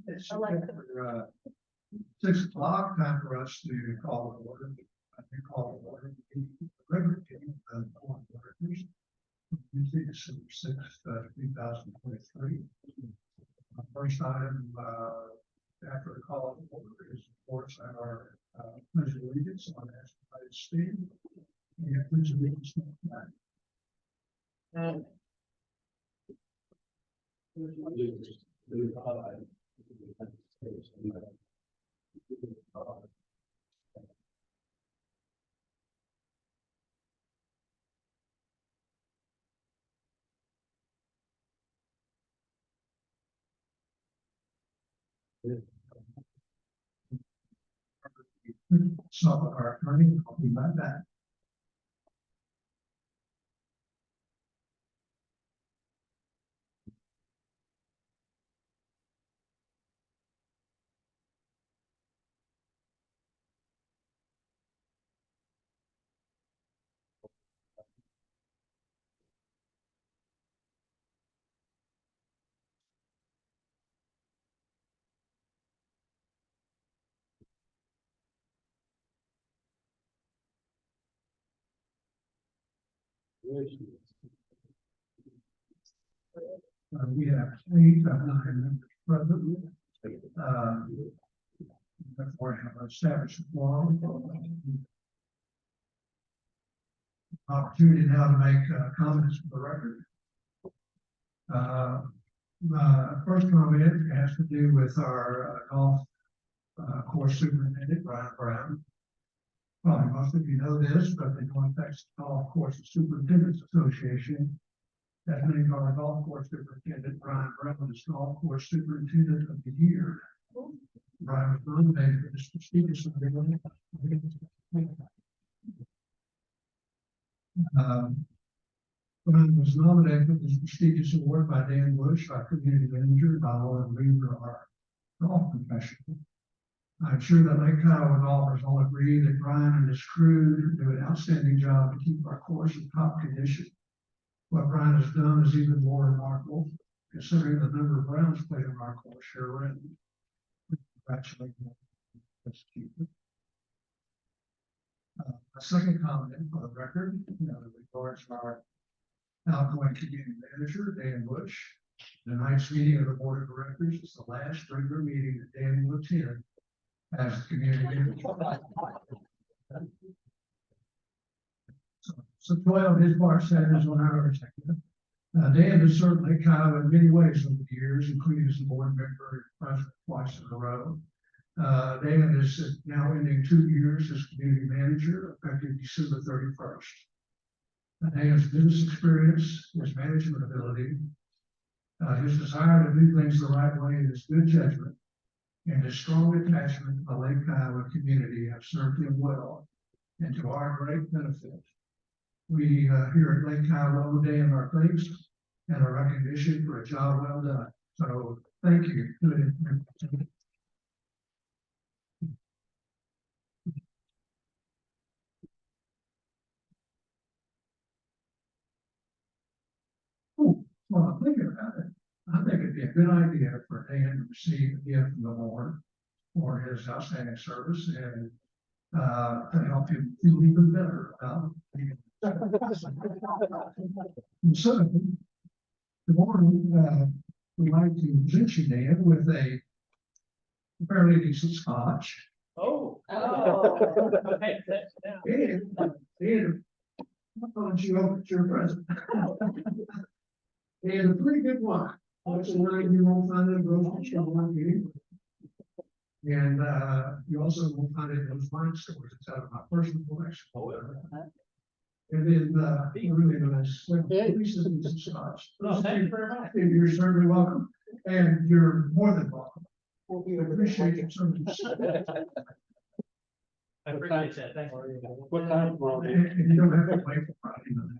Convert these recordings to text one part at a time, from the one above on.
It's for, 6 o'clock, time for us to call the order. I think call the order, the regular meeting of the board of directors. Tuesday, December 6th, 2023. First item, after the call of the order is, of course, our pledge of allegiance on national state. And pledge of allegiance to the flag. So our attorney, I'll be right back. We have 8 members present. Therefore, have established a quorum. Opportunity now to make comments for the record. First comment has to do with our golf course superintendent, Brian Brown. Probably most of you know this, but the North Texas Golf Course Superintendents Association has named our golf course superintendent, Brian Brown, as Golf Course Superintendent of the Year. Brian was nominated for this prestigious award. Brian was nominated for this prestigious award by Dan Bush, our community manager, by Lauren Weaver, our golf professional. I'm sure that Lake Kiowa golfers all agree that Brian and his crew do an outstanding job to keep our course in top condition. What Brian has done is even more remarkable, considering the number of rounds played on our course year-round. Congratulations. A second comment for the record, regards our outgoing community manager, Dan Bush. Tonight's meeting of the board of directors is the last regular meeting that Dan will attend as the community manager. So 12 of his part centers on our executive. Dan has served Lake Kiowa in many ways over the years, including as a board member and president twice in a row. Dan is now ending 2 years as community manager, effective December 31st. Dan's business experience, his management ability, his desire to do things the right way, and his good judgment, and his strong attachment to the Lake Kiowa community have served him well and to our great benefit. We here at Lake Kiowa owe Dan our thanks and our recognition for a job well done. So thank you. Oh, well, I'm thinking about it. I think it'd be a good idea for Dan to receive a gift from the board for his outstanding service and to help him feel even better about being. And so, the board would like to present you, Dan, with a fairly decent scotch. Oh. And I thought you opened your present. And a pretty good wine. That's a wine you won't find in a grocery store wine meeting. And you also won't find it in those wine stores. It's out of my personal collection. And then really nice pieces of some scotch. Oh, thank you very much. And you're certainly welcome. And you're more than welcome. We appreciate your service. I appreciate that. Thank you. What time tomorrow? And you don't have to wait for Friday night.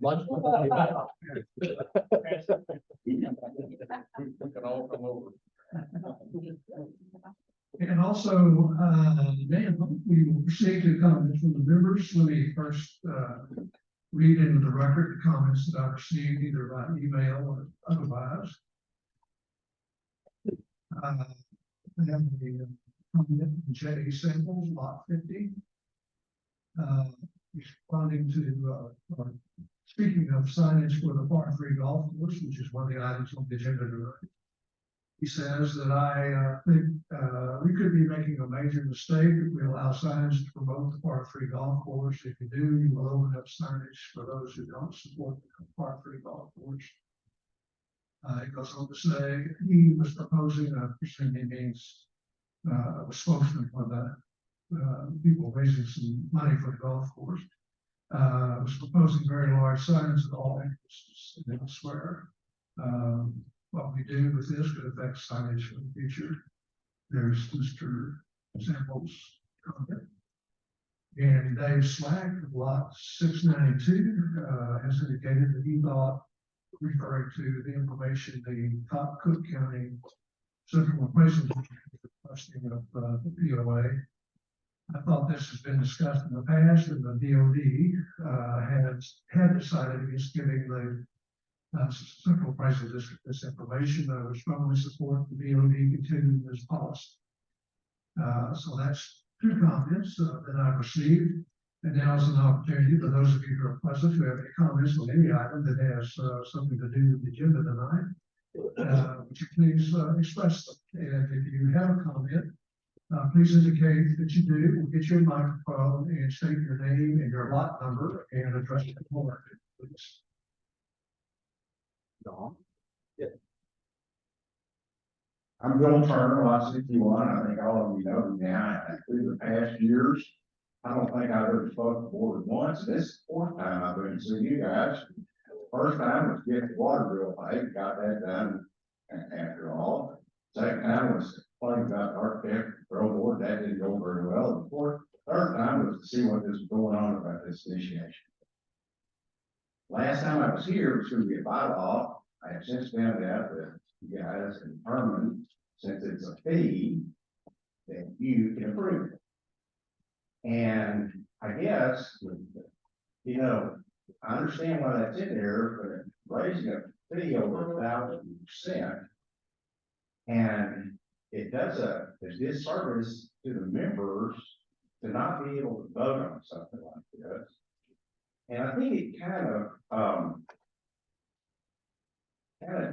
We can all come over. And also, Dan, we will proceed to comments from the members. Let me first read into the record the comments that I received either by email or otherwise. I have the J samples, lot 50. Responding to, or speaking of signage for the par 3 golf course, which is one of the items on the agenda tonight. He says that I think we could be making a major mistake if we allow signage to promote the par 3 golf course. If you do, you will open up signage for those who don't support the par 3 golf course. It goes on to say he was proposing, I presume he means a spokesman for the people raising some money for the golf course. Was proposing very large signs at all entrances and elsewhere. What we do with this could affect signage for the future. There's Mr. Samples comment. And Dave Slack of lot 692 has indicated that he thought, referring to the information the Cook County Central Appraisal requesting of the POA. I thought this has been discussed in the past, and the DOD had decided against giving the Central Appraisal District this information. I would strongly support the DOD continuing this policy. So that's two comments that I've received. And now is an opportunity for those of you who are present who have any comments on any item that has something to do with the agenda tonight. Would you please express them? And if you have a comment, please indicate that you do. We'll get you a microphone and state your name and your lot number and address the board, please. Don? Yeah. I'm Bill Turner, lot 61. I think all of you know me now. Through the past years, I don't think I've ever spoken to the board once. This is the fourth time I've been to see you guys. First time was get the water bill paid, got that done after all. Second time was playing about the architect road board, that didn't go very well. The third time was to see what was going on about this initiation. Last time I was here, it was going to be a bylaw. I have since found out that you guys determined, since it's a fee, that you can approve it. And I guess, you know, I understand why that's in there, but raising a fee over 1,000%, and it does a disservice to the members to not be able to vote on something like this. And I think it kind of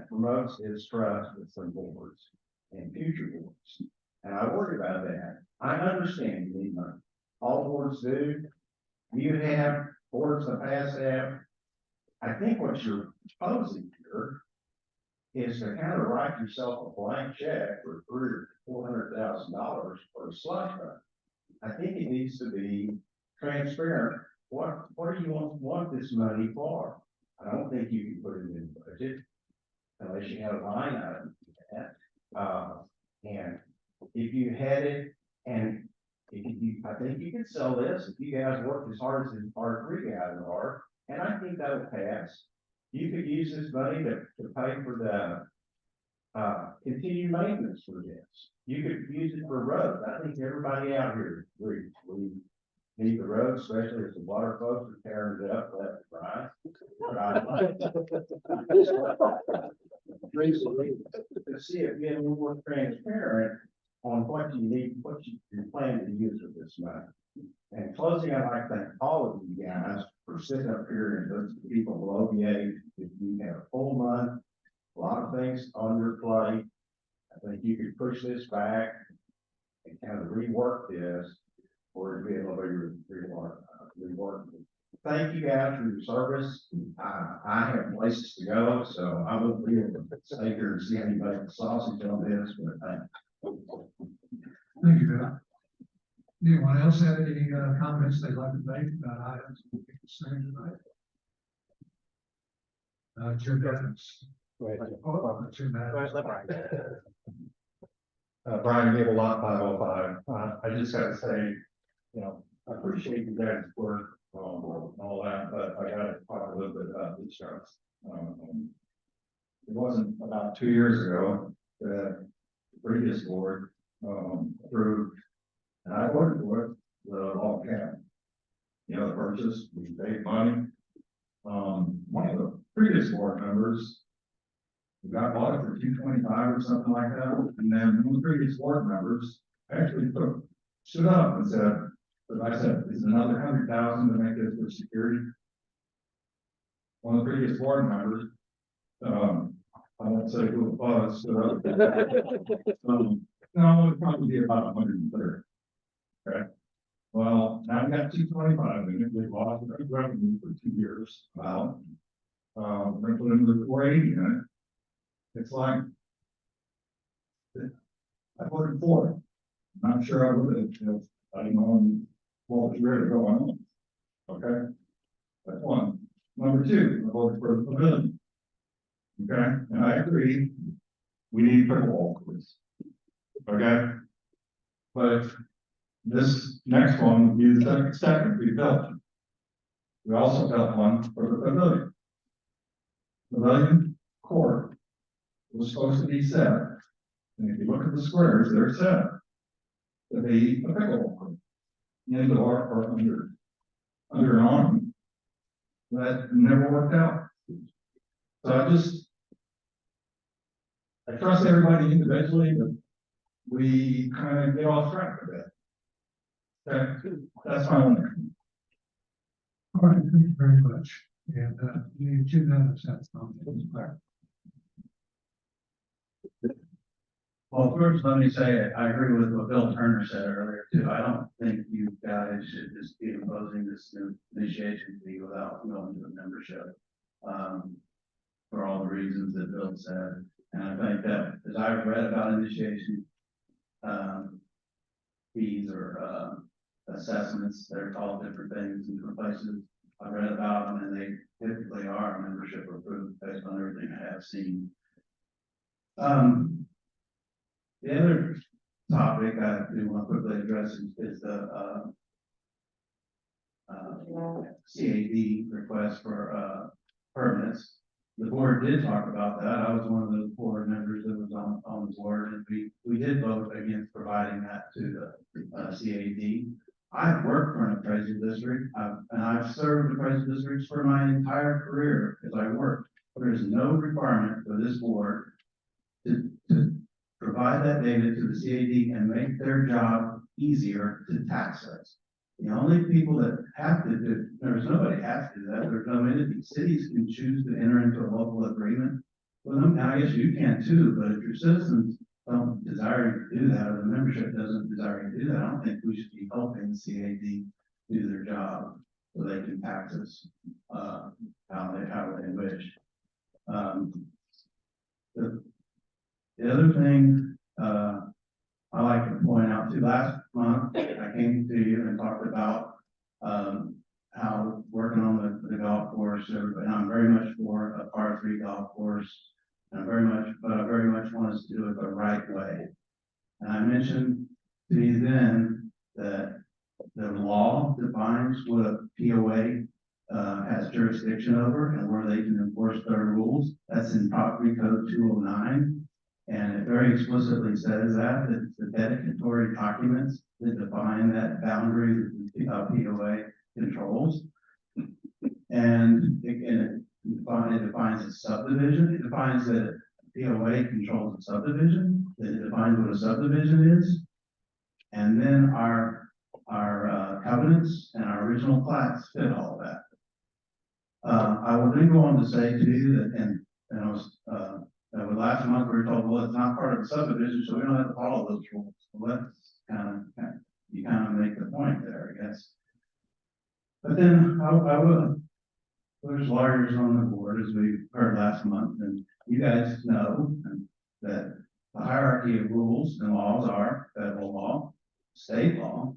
promotes distrust with some boards and future boards. And I worry about that. I understand you need money. All boards do. You have boards in the past have. I think what you're proposing here is to kind of write yourself a blank check for $400,000 for a slush fund. I think it needs to be transparent. What do you want this money for? I don't think you can put it in the budget unless you have a line item for that. And if you had it, and I think you could sell this if you guys worked as hard as the part 3 guys are, and I think that would pass. You could use this money to pay for the continued maintenance for this. You could use it for roads. I think everybody out here agrees. We need the roads, especially if the water folks are tearing it up left and right. To see if you're more transparent on what you need, what you plan to use with this money. And closing, I'd like to thank all of you guys for sitting up here and those people below the age. If you have a full month, a lot of things on your plate, I think you could push this back and kind of rework this or be able to rework. Thank you guys for your service. I have places to go, so I won't be able to stay here and see anybody with sausage on this, but thank you. Thank you, Bill. Anyone else have any comments they'd like to make about items we'll be considering tonight? Jim Evans. Right. Jim Evans. Brian Gable, lot 505. I just got to say, you know, I appreciate you guys' work and all that, but I got to talk a little bit about these charts. It wasn't about 2 years ago that the previous board approved, and I voted for it, the log cabin. You know, the purchase, we paid money. One of the previous board members We got bought it for $225 or something like that, and then one of the previous board members actually stood up and said, but I said, is another 100,000 to make this for security? One of the previous board members, I won't say who it was, stood up. No, it'd probably be about 130. Okay. Well, now we got 225, and we lost the revenue for 2 years. Well, we're gonna put another 480 in it. It's like, I voted for it. I'm not sure I would have, if I didn't know what was really going on. Okay, that's one. Number two, I voted for the pavilion. Okay, and I agree, we need pickleball courts. Okay, but this next one would be the second we built. We also built one for the pavilion. Pavilion court was supposed to be set, and if you look at the squares, they're set to be a pickleball court, indoor or under an awning. That never worked out. So I trust everybody individually, but we kind of get off track a bit. Okay, that's my one. All right, thank you very much. And, you need 2 minutes, that's not. Well, first, let me say, I agree with what Bill Turner said earlier too. I don't think you guys should just be imposing this new initiation fee without going to a membership. For all the reasons that Bill said. And I think that as I've read about initiation, fees or, assessments, they're called different things in different places. I've read about them and they typically are membership approved based on everything I have seen. The other topic I do want to quickly address is the CAD request for permits. The board did talk about that. I was one of those board members that was on the board, and we did vote against providing that to the CAD. I've worked for an appraisal district, and I've served appraisal districts for my entire career as I worked. There is no requirement for this board to provide that data to the CAD and make their job easier to tax us. The only people that have to do, there's nobody has to do that. There's no entity. Cities can choose to enter into a local agreement with them. And I guess you can too, but if your citizens don't desire to do that, or the membership doesn't desire to do that, I don't think we should be helping the CAD do their job so they can tax us, how they wish. The other thing, I like to point out too, last month, I came to you and talked about, how working on the golf course, and I'm very much for a par 3 golf course. And but I very much want us to do it the right way. And I mentioned to you then that the law defines what a POA, has jurisdiction over and where they can enforce their rules. That's in Property Code 209. And it very explicitly says that it's the dedicatory documents that define that boundary that the POA controls. And it defines a subdivision. It defines that POA controls a subdivision. It defines what a subdivision is. And then our covenants and our original plats fit all of that. I will then go on to say to you that, and I was, last month we were told, well, it's not part of the subdivision, so we don't have to follow those rules. Well, that's you kind of make the point there, I guess. But then I will, there's lawyers on the board, as we heard last month, and you guys know that the hierarchy of rules and laws are federal law, state law,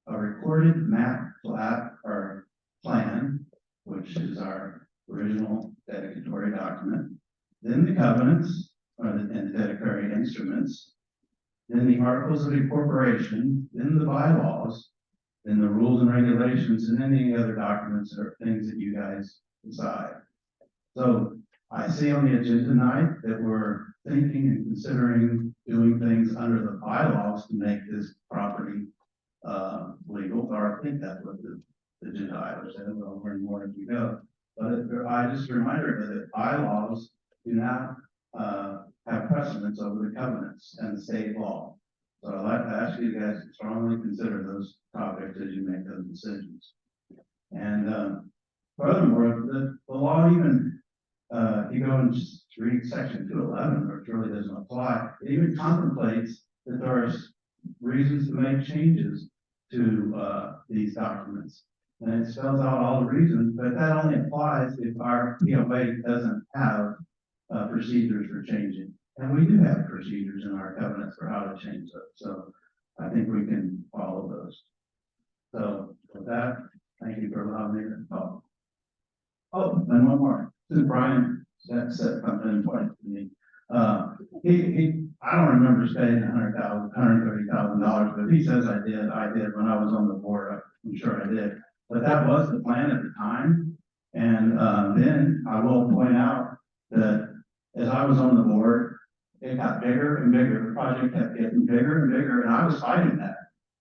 a recorded map, plat, or plan, which is our original dedicatory document, then the covenants, and dedicatory instruments, then the articles of incorporation, then the bylaws, then the rules and regulations, and any other documents or things that you guys decide. So I see on the agenda tonight that we're thinking and considering doing things under the bylaws to make this property legal, or I think that's what the agenda item said. We'll learn more as we go. But I just remind everybody that bylaws do now, have precedence over the covenants and the state law. So I'd like to ask you guys to strongly consider those topics as you make those decisions. And, furthermore, the law even, if you go and just read section 211, which really doesn't apply, it even contemplates that there's reasons to make changes to, these documents. And it spells out all the reasons, but that only applies if our POA doesn't have, procedures for changing. And we do have procedures in our covenants for how to change those, so I think we can follow those. So with that, thank you for allowing me to talk. Oh, and one more, since Brian said something important to me. I don't remember spending $130,000, but if he says I did when I was on the board, I'm sure I did. But that was the plan at the time, and, then I will point out that as I was on the board, it got bigger and bigger, the project kept getting bigger and bigger, and I was fighting that.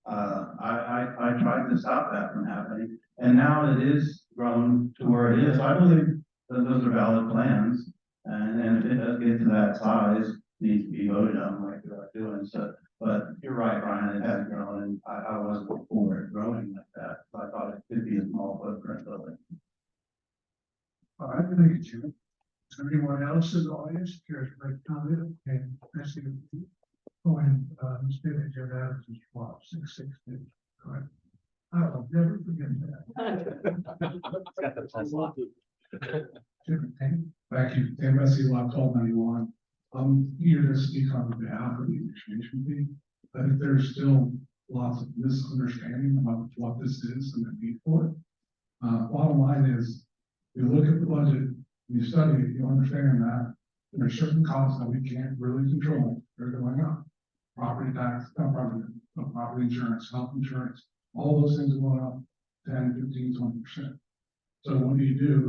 I tried to stop that from happening, and now it is grown to where it is. I believe that those are valid plans, and if it does get to that size, it needs to be voted on like we are doing, so. But you're right, Brian, it has grown, and I wasn't for it growing like that, so I thought it could be a small footprint building. All right, thank you, Jim. Is there anyone else in the audience cares to make a comment? And I see going, Mr. Jim Adams is what, 660, correct? I will never forget that. Got the plus lot. Jim, thank you. Thank you. MSC Lot 1291. I'm here to speak on behalf of the initiation fee. I think there's still lots of misunderstanding about what this is and the need for it. Bottom line is, you look at the budget, you study it, you understand that there are certain costs that we can't really control. They're going up. Property tax, property insurance, health insurance, all those things are going up 10, 15, 20%. So what do?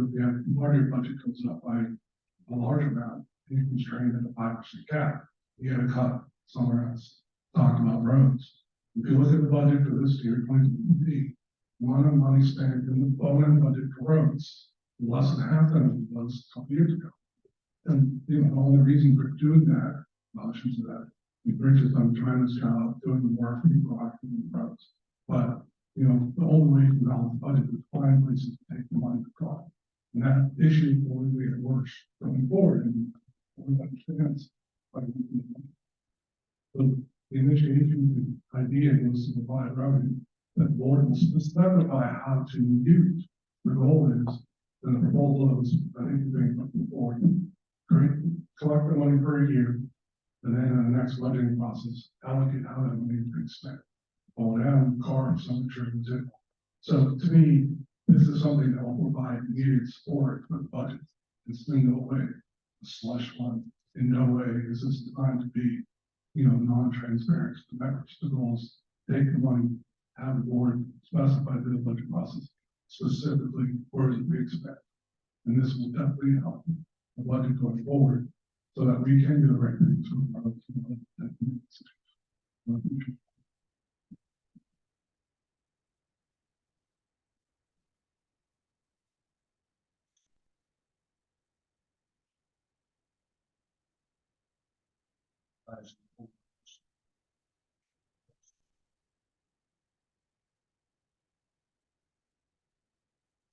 If you have part of your budget comes up by a large amount, and you're constrained at a 5% cap, you got to cut somewhere else. Talk about roads. If you look at the budget for this year, 2020, amount of money spent in the O&M budget for roads, less than half of it was a couple years ago. And the only reason for doing that, options of that, we bridges done a tremendous job doing the work for people acting in the roads. But the only way to balance the budget is to find places to take the money to cost. And that issue will only get worse going forward, and we understand. So the initiation, the idea is to provide revenue that the board will specify how to use. The goal is, and the proposal is, I think you're looking forward, collect the money for a year, and then in the next budgeting process, allocate how that money is being spent. All down, car, some insurance, so to me, this is something that will provide needed support for the budget. It's in no way a slush fund. In no way is this designed to be, non-transparent to the members. The goal is take the money, have the board specify the budget process specifically where is it being spent. And this will definitely help the budget going forward so that we can do the right things for the future.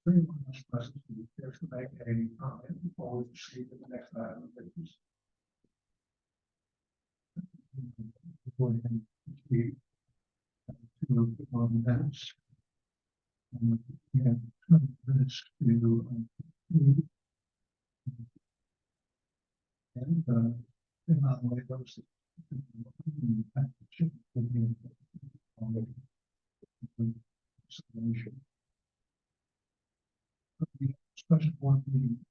Pretty much present to care to make a comment before we proceed to the next item of business. Before we can proceed to events. We have 20 minutes to and by the way, those special board meeting.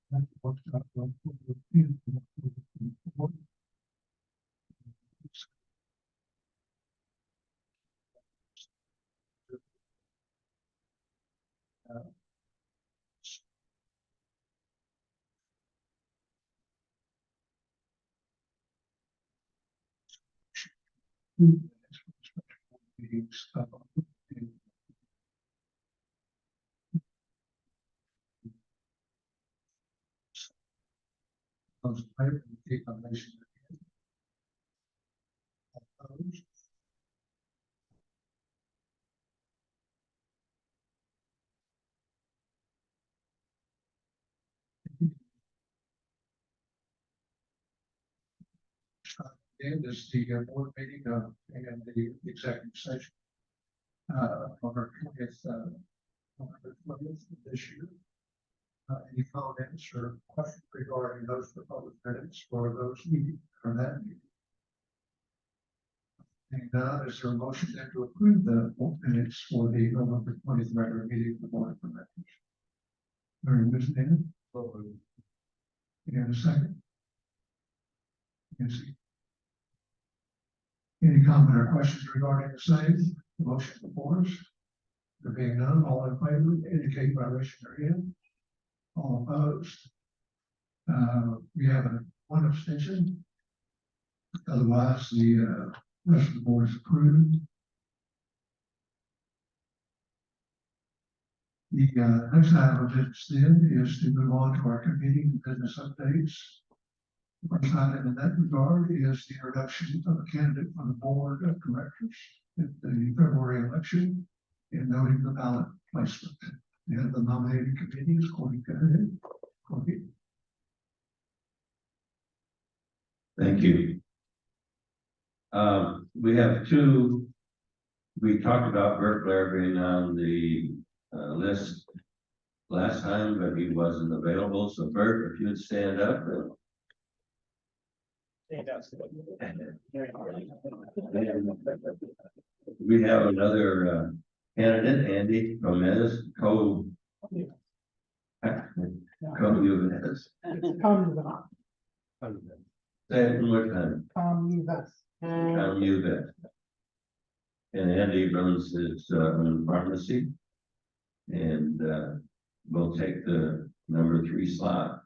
Those in favor, indicate by raising their hand. Opposed? And is the board meeting and the executive session on our 20th, this year. Any comments or questions regarding those proposed minutes for those meetings or that meeting? And is there a motion then to approve the minutes for the November 20th regular meeting of the board of directors? Very good, Dan. And a second. Yes. Any comment or questions regarding the same? The motion before us? There being none, all in favor, indicate by raising their hand. All opposed? We have one abstention. Otherwise, the rest of the board is approved. The next item of business then is to move on to our committee and business updates. The first item in that regard is the introduction of a candidate for the board of directors at the February election and noting the ballot placement. And the nominating committee is going to go ahead. Courtney. Thank you. We have two, we talked about Bert Blair being on the list last time, but he wasn't available. So Bert, if you would stand up. Stand up. We have another candidate, Andy Gomez, Co-Uvas. Say it one more time. Uvas. And Andy runs his own pharmacy. And we'll take the number 3 slot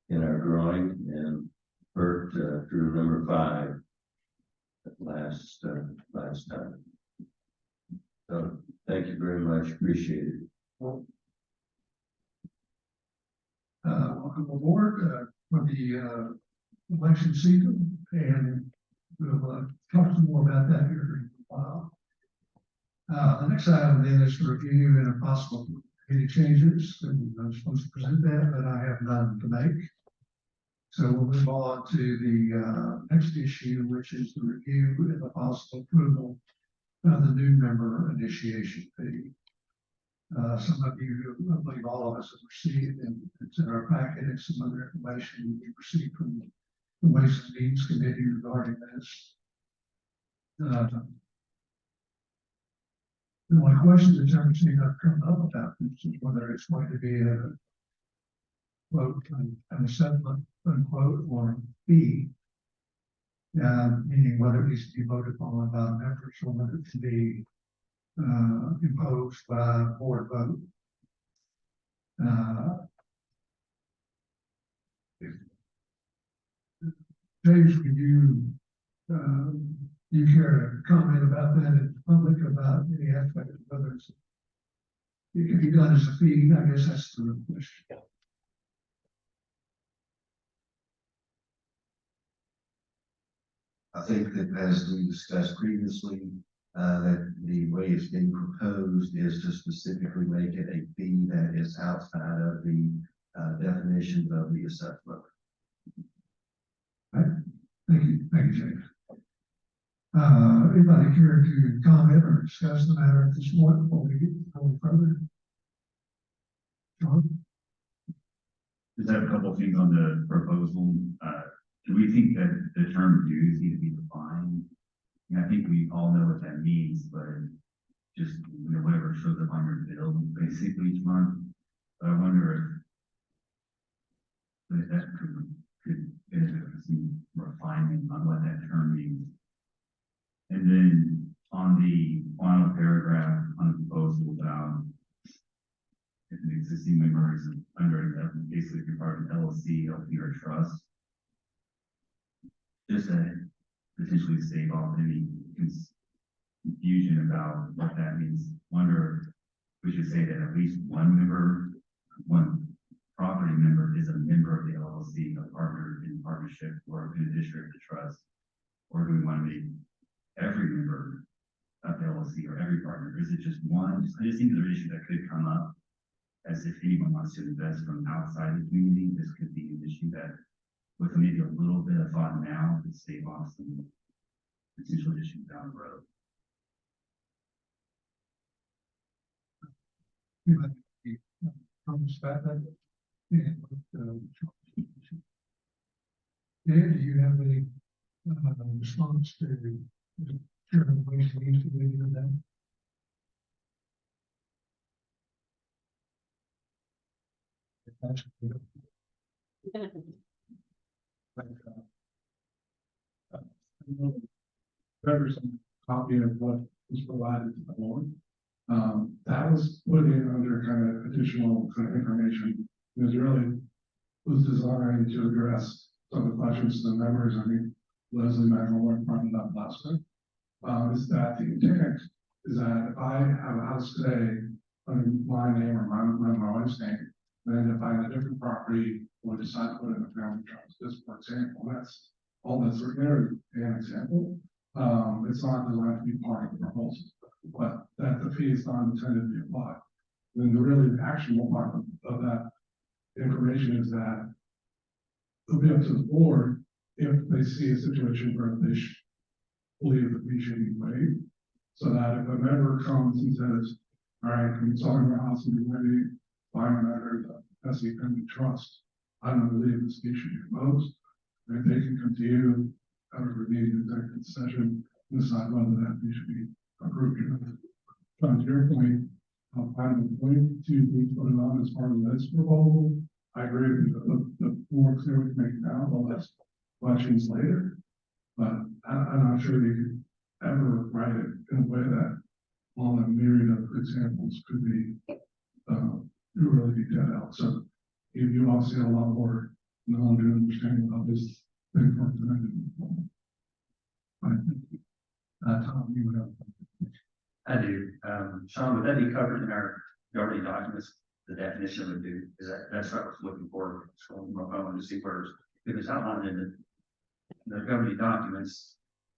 in our drawing, and Bert drew number 5 last time. So thank you very much. Appreciate it. Welcome aboard for the election season, and we'll talk some more about that here in a while. The next item then is to review and if possible any changes, and I'm supposed to present that, but I have none to make. So we'll move on to the next issue, which is the review and the possible approval of the new member initiation fee. Some of you, I believe all of us have received, and it's in our packet, and some other information we received from the Ways and Means Committee regarding this. The only question that's ever seen I've come up about this is whether it's going to be a quote, an assessment, unquote, or fee. Meaning whether it needs to be voted upon by members or whether it can be imposed by board vote. James, could you care to comment about that in public about any aspect of whether it can be done as a fee? I guess that's the real question. I think that as we discussed previously, that the way it's being proposed is to specifically make it a fee that is outside of the definitions of the assessment. Right. Thank you, James. Anybody care to comment or discuss the matter at this point before we get further? John? Just have a couple of things on the proposal. Do we think that the term dues need to be defined? And I think we all know what that means, but just, whatever shows up on your bill basically each month. But I wonder if that could benefit from some refinement on what that term means. And then on the final paragraph on the proposal about if an existing member is under basically part of an LLC, LP, or trust, just to potentially stave off any confusion about what that means. Wonder if we should say that at least one property member is a member of the LLC, a partner partnership or in a district to trust? Or do we want to make every member of the LLC or every partner? Or is it just one? I just think there's an issue that could come up. As if anyone wants to invest from outside the community, this could be an issue that with maybe a little bit of thought now could save off some potential issues down the road. Dan, do you have any, response to Chairman Waste and East Committee of that? There's some copy of what was provided to the board. That was put in under kind of additional kind of information. It was really was designed to address some of the questions to the members. I think Leslie McElroy brought it up last time. Is that the intent is that if I have a house today under my name or my wife's name, then if I have a different property or decide to put in a family trust, just for example, that's all that's written there, an example. It's not designed to be part of the proposal, but that the fee is not intended to be applied. Then the really actionable part of that information is that it'll be up to the board if they see a situation where they believe that we should be waived. So that if a member comes and says, all right, I'm selling my house and be ready, buying another SE family trust, I don't believe this fee should be imposed. And they can come to you, have a review, executive session, and decide whether that fee should be approved. John, to your point, I'm going to be put it on as part of this proposal. I agree with you. The more clear we can make it now, the less questions later. But I'm not sure you could ever write it in a way that all a myriad of examples could be really be dead out. So you obviously have a lot more knowledge and understanding about this thing from tonight. Tom, you would have. I do. Sean, would that be covered in our governing documents? The definition would do, is that's what I was looking for, scrolling my phone to see where, if it's outlined in the governing documents,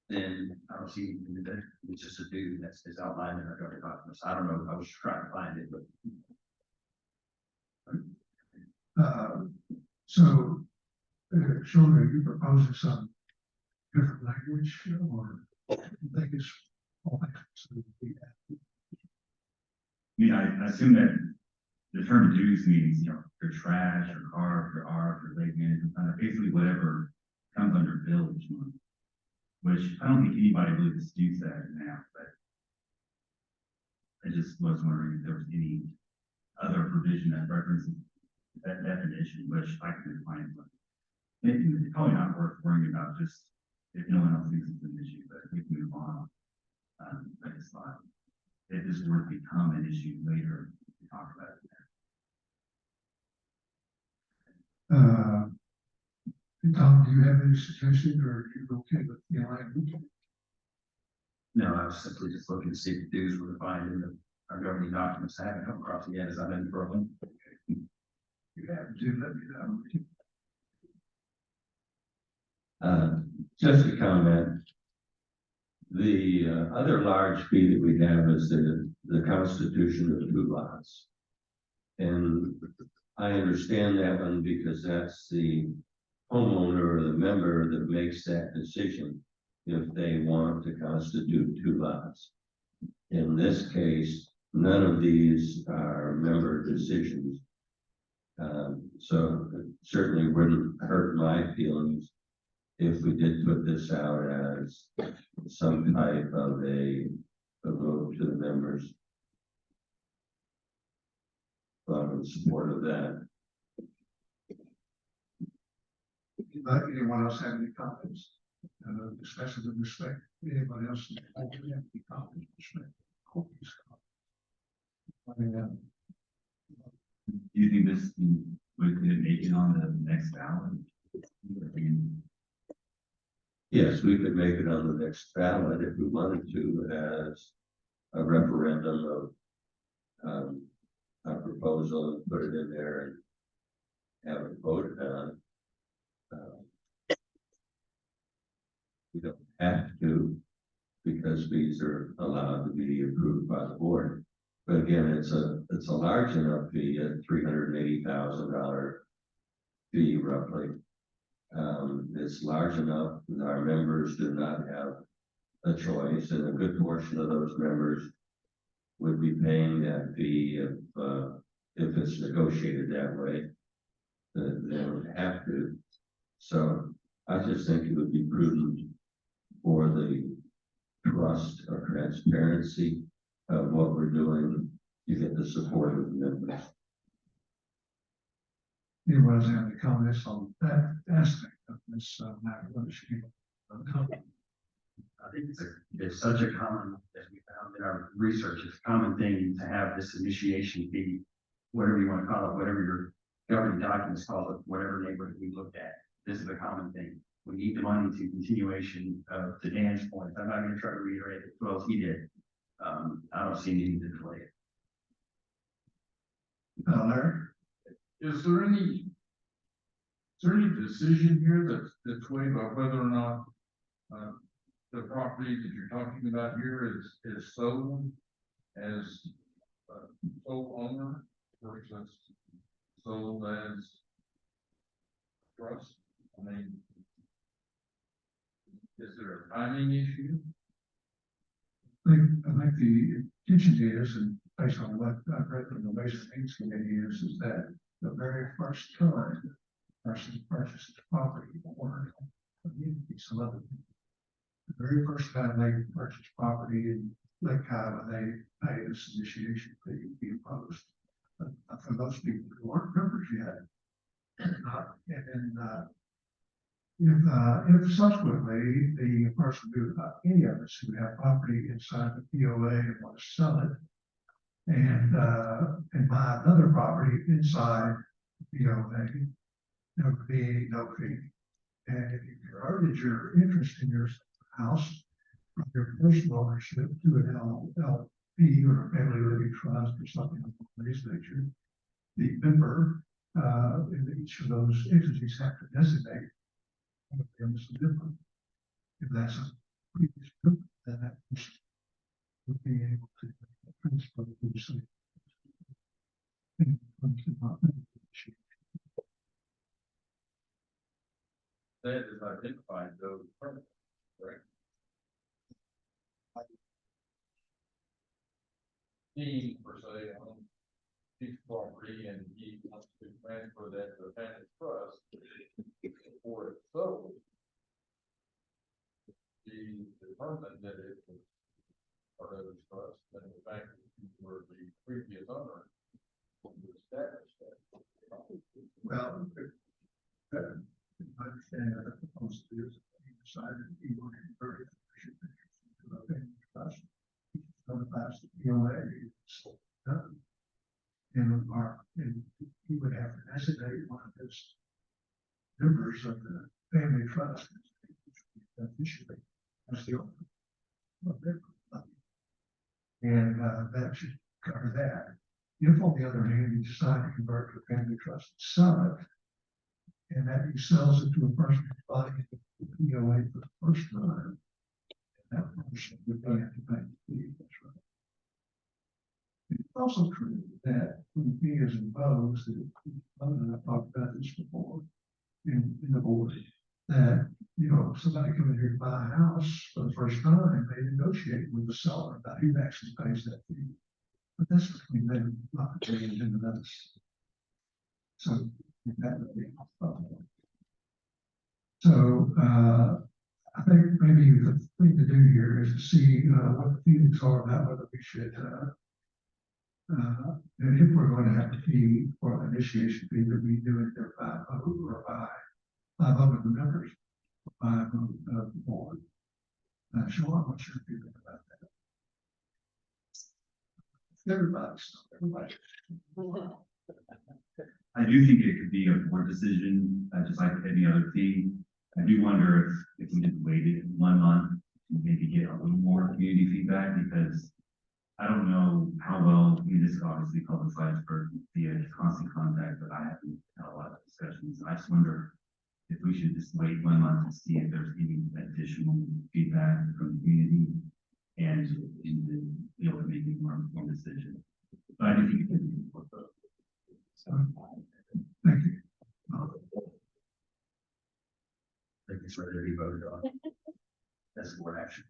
then I don't see that it's just a do that's outlined in our governing documents. I don't know, I was trying to find it, but. So, Sean, are you proposing some different language or you think it's all that? I mean, I assume that the term dues means, for trash or car, for R, for lake management, basically whatever comes under village money. Which I don't think anybody really disputes that now, but I just was wondering if there was any other provision that references that definition, which I can find. It's probably not worth worrying about, just if no one else thinks it's an issue, but we can move on. I just thought if this were to become an issue later, we can talk about it. Tom, do you have any suggestions or are you okay with the language? No, I was simply just looking to see if the dues were defined in our governing documents. I haven't come across it yet as I'm in Berlin. You have to let me know. Just a comment. The other large fee that we have is the constitution of 2 lots. And I understand that one because that's the homeowner or the member that makes that decision if they want to constitute 2 lots. In this case, none of these are member decisions. So it certainly wouldn't hurt my feelings if we did put this out as some type of a vote to the members. In support of that. Anyone else have any comments? Especially with respect, anybody else have any comments? Do you think this would make it on the next ballot? Yes, we could make it on the next ballot if we wanted to as a referendum of a proposal and put it in there and have it voted on. We don't have to, because fees are allowed to be approved by the board. But again, it's a large enough fee, a $380,000 fee roughly. It's large enough that our members do not have a choice, and a good portion of those members would be paying that fee if it's negotiated that way. They don't have to. So I just think it would be prudent for the trust or transparency of what we're doing to get the support of the members. Anyone else have any comments on that aspect of this matter? I think it's such a common, as we found in our research, it's a common thing to have this initiation fee, whatever you want to call it, whatever your governing documents call it, whatever neighborhood we looked at. This is a common thing. We need the money to continuation of the Dan's point. I'm not going to try to reiterate it as well as he did. I don't see any need to delay it. Larry? Is there any decision here that's weighed by whether or not, the property that you're talking about here is sold as, sole owner versus sold as trust? I mean, is there a timing issue? I think the intention is, and based on what I've read from the Ways and Means Committee is that the very first time a person purchases property or community, some other, the very first time they purchase property in Lake Kiowa, they pay this initiation fee to be imposed. But for those people who aren't members yet, and if subsequently the person who, any of us who have property inside the POA and want to sell it, and buy another property inside the POA, there would be no fee. And if you converted your interest in your house from your personal ownership to an LLP or a family living trust or something of this nature, the member in each of those entities have to designate one of them as a member. If that's a previous member, then that person would be able to principal do something. That is identified those permits, correct? He, per se, owns piece of property and he wants to transfer that to a family trust for it sold. He determined that it was part of his trust, and the fact that you were the previous owner to establish that. Well, I understand that the post is, he decided he wanted to convert it to a family trust. Notifies the POA, it's done. And he would have to designate one of his members of the family trust officially as the owner. And that should cover that. If, on the other hand, you decide to convert to a family trust, sell it, and that he sells it to a person who's buying the POA for the first time, that person would then have to pay the fee. That's right. It's also true that when the fee is imposed, and I've talked about this before in the board, that, you know, somebody coming here to buy a house for the first time, they negotiate with the seller about who actually pays that fee. But that's between them, not between them and us. So that would be so I think maybe the thing to do here is to see what the feelings are about whether we should and if we're going to have a fee for an initiation fee, that we do it there by vote or by 5 of the members, by vote of the board. Sean, what's your feeling about that? Everybody. I do think it could be a board decision, just like any other fee. I do wonder if we just waited 1 month, maybe get a little more community feedback, because I don't know how well, I mean, this is obviously publicized for via constant contact, but I haven't had a lot of discussions. I just wonder if we should just wait 1 month to see if there's any additional feedback from the community and be able to make a more informed decision. But I do think it could be important. Thank you. I think it's ready to be voted on. That's board action.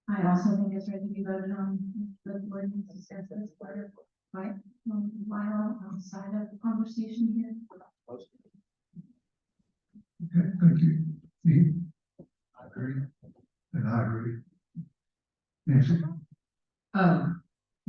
I also think it's ready to be voted on. The board needs to discuss this part of, right, while outside of the conversation here. Okay, thank you. Steve? I agree. And I agree. Nancy?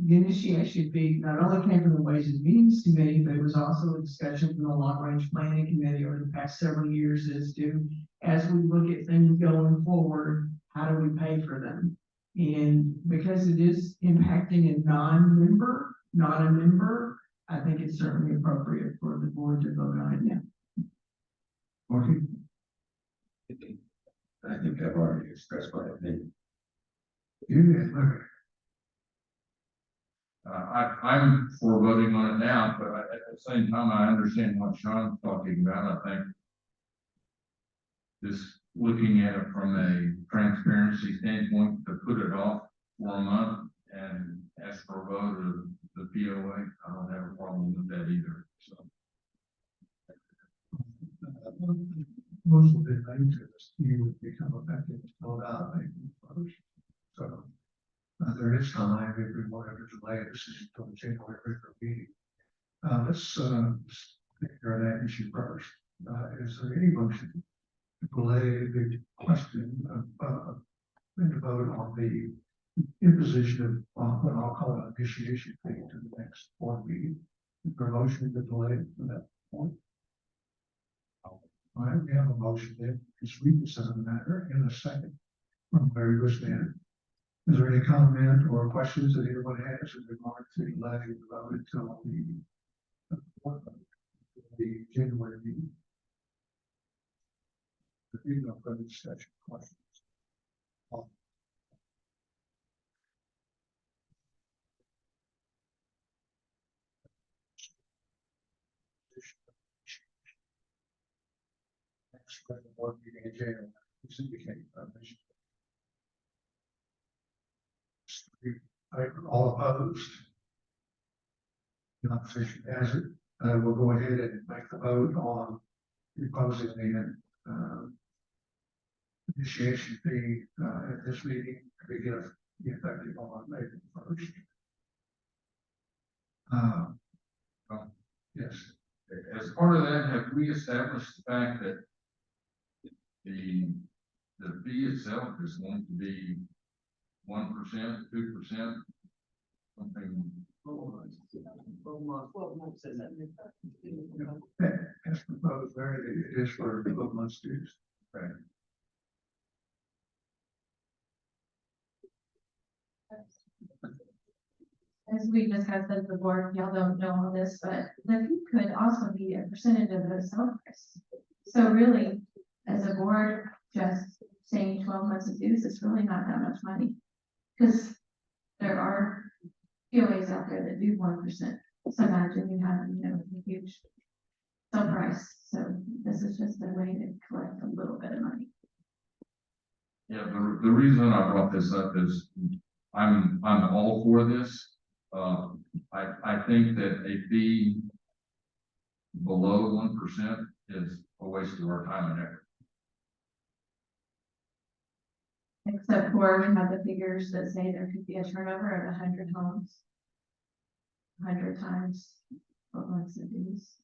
The initiation fee not only came from the Ways and Means Committee, but it was also a discussion from the Long Range Planning Committee over the past several years as to, as we look at things going forward, how do we pay for them? And because it is impacting a non-member, not a member, I think it's certainly appropriate for the board to vote on it now. Marty? I think I've already expressed my opinion. You, Larry? I'm for voting on it now, but at the same time, I understand what Sean's talking about. I think just looking at it from a transparency standpoint, to put it off for a month and ask for a vote of the POA, I don't have a problem with that either, so. Most of the things that you would become effective until about April first. So there is time if we wanted to delay a decision until the January regular meeting. Let's take care of that issue first. Is there any motion to delay the question of the vote on the imposition of what I'll call an initiation fee to the next board meeting? Is there a motion to delay it to that point? All right, we have a motion there. Just reconsider the matter in a second from Larry Bushman. Is there any comment or questions that anyone has in regard to letting the vote until the January meeting? If you don't further discussion, questions. Next regular board meeting in January, please indicate permission. All opposed? The opposition has it. We'll go ahead and make the vote on imposing the initiation fee at this meeting to be effective on April 1st. Yes. As part of that, have we established the fact that the fee itself is going to be 1%, 2%, something? 12 months, says that. As proposed, Larry, it is for 12 months dues. Right. As we discussed at the board, y'all don't know all this, but the fee could also be a percentage of the sale price. So really, as a board, just saying 12 months of dues is really not that much money. Because there are POAs out there that do 1%. So imagine you have, a huge sale price. So this is just a way to collect a little bit of money. Yeah, the reason I brought this up is I'm all for this. I think that a fee below 1% is a waste of our time and effort. Except for we have the figures that say there could be a turnover of 100 homes. 100 times 12 months of dues.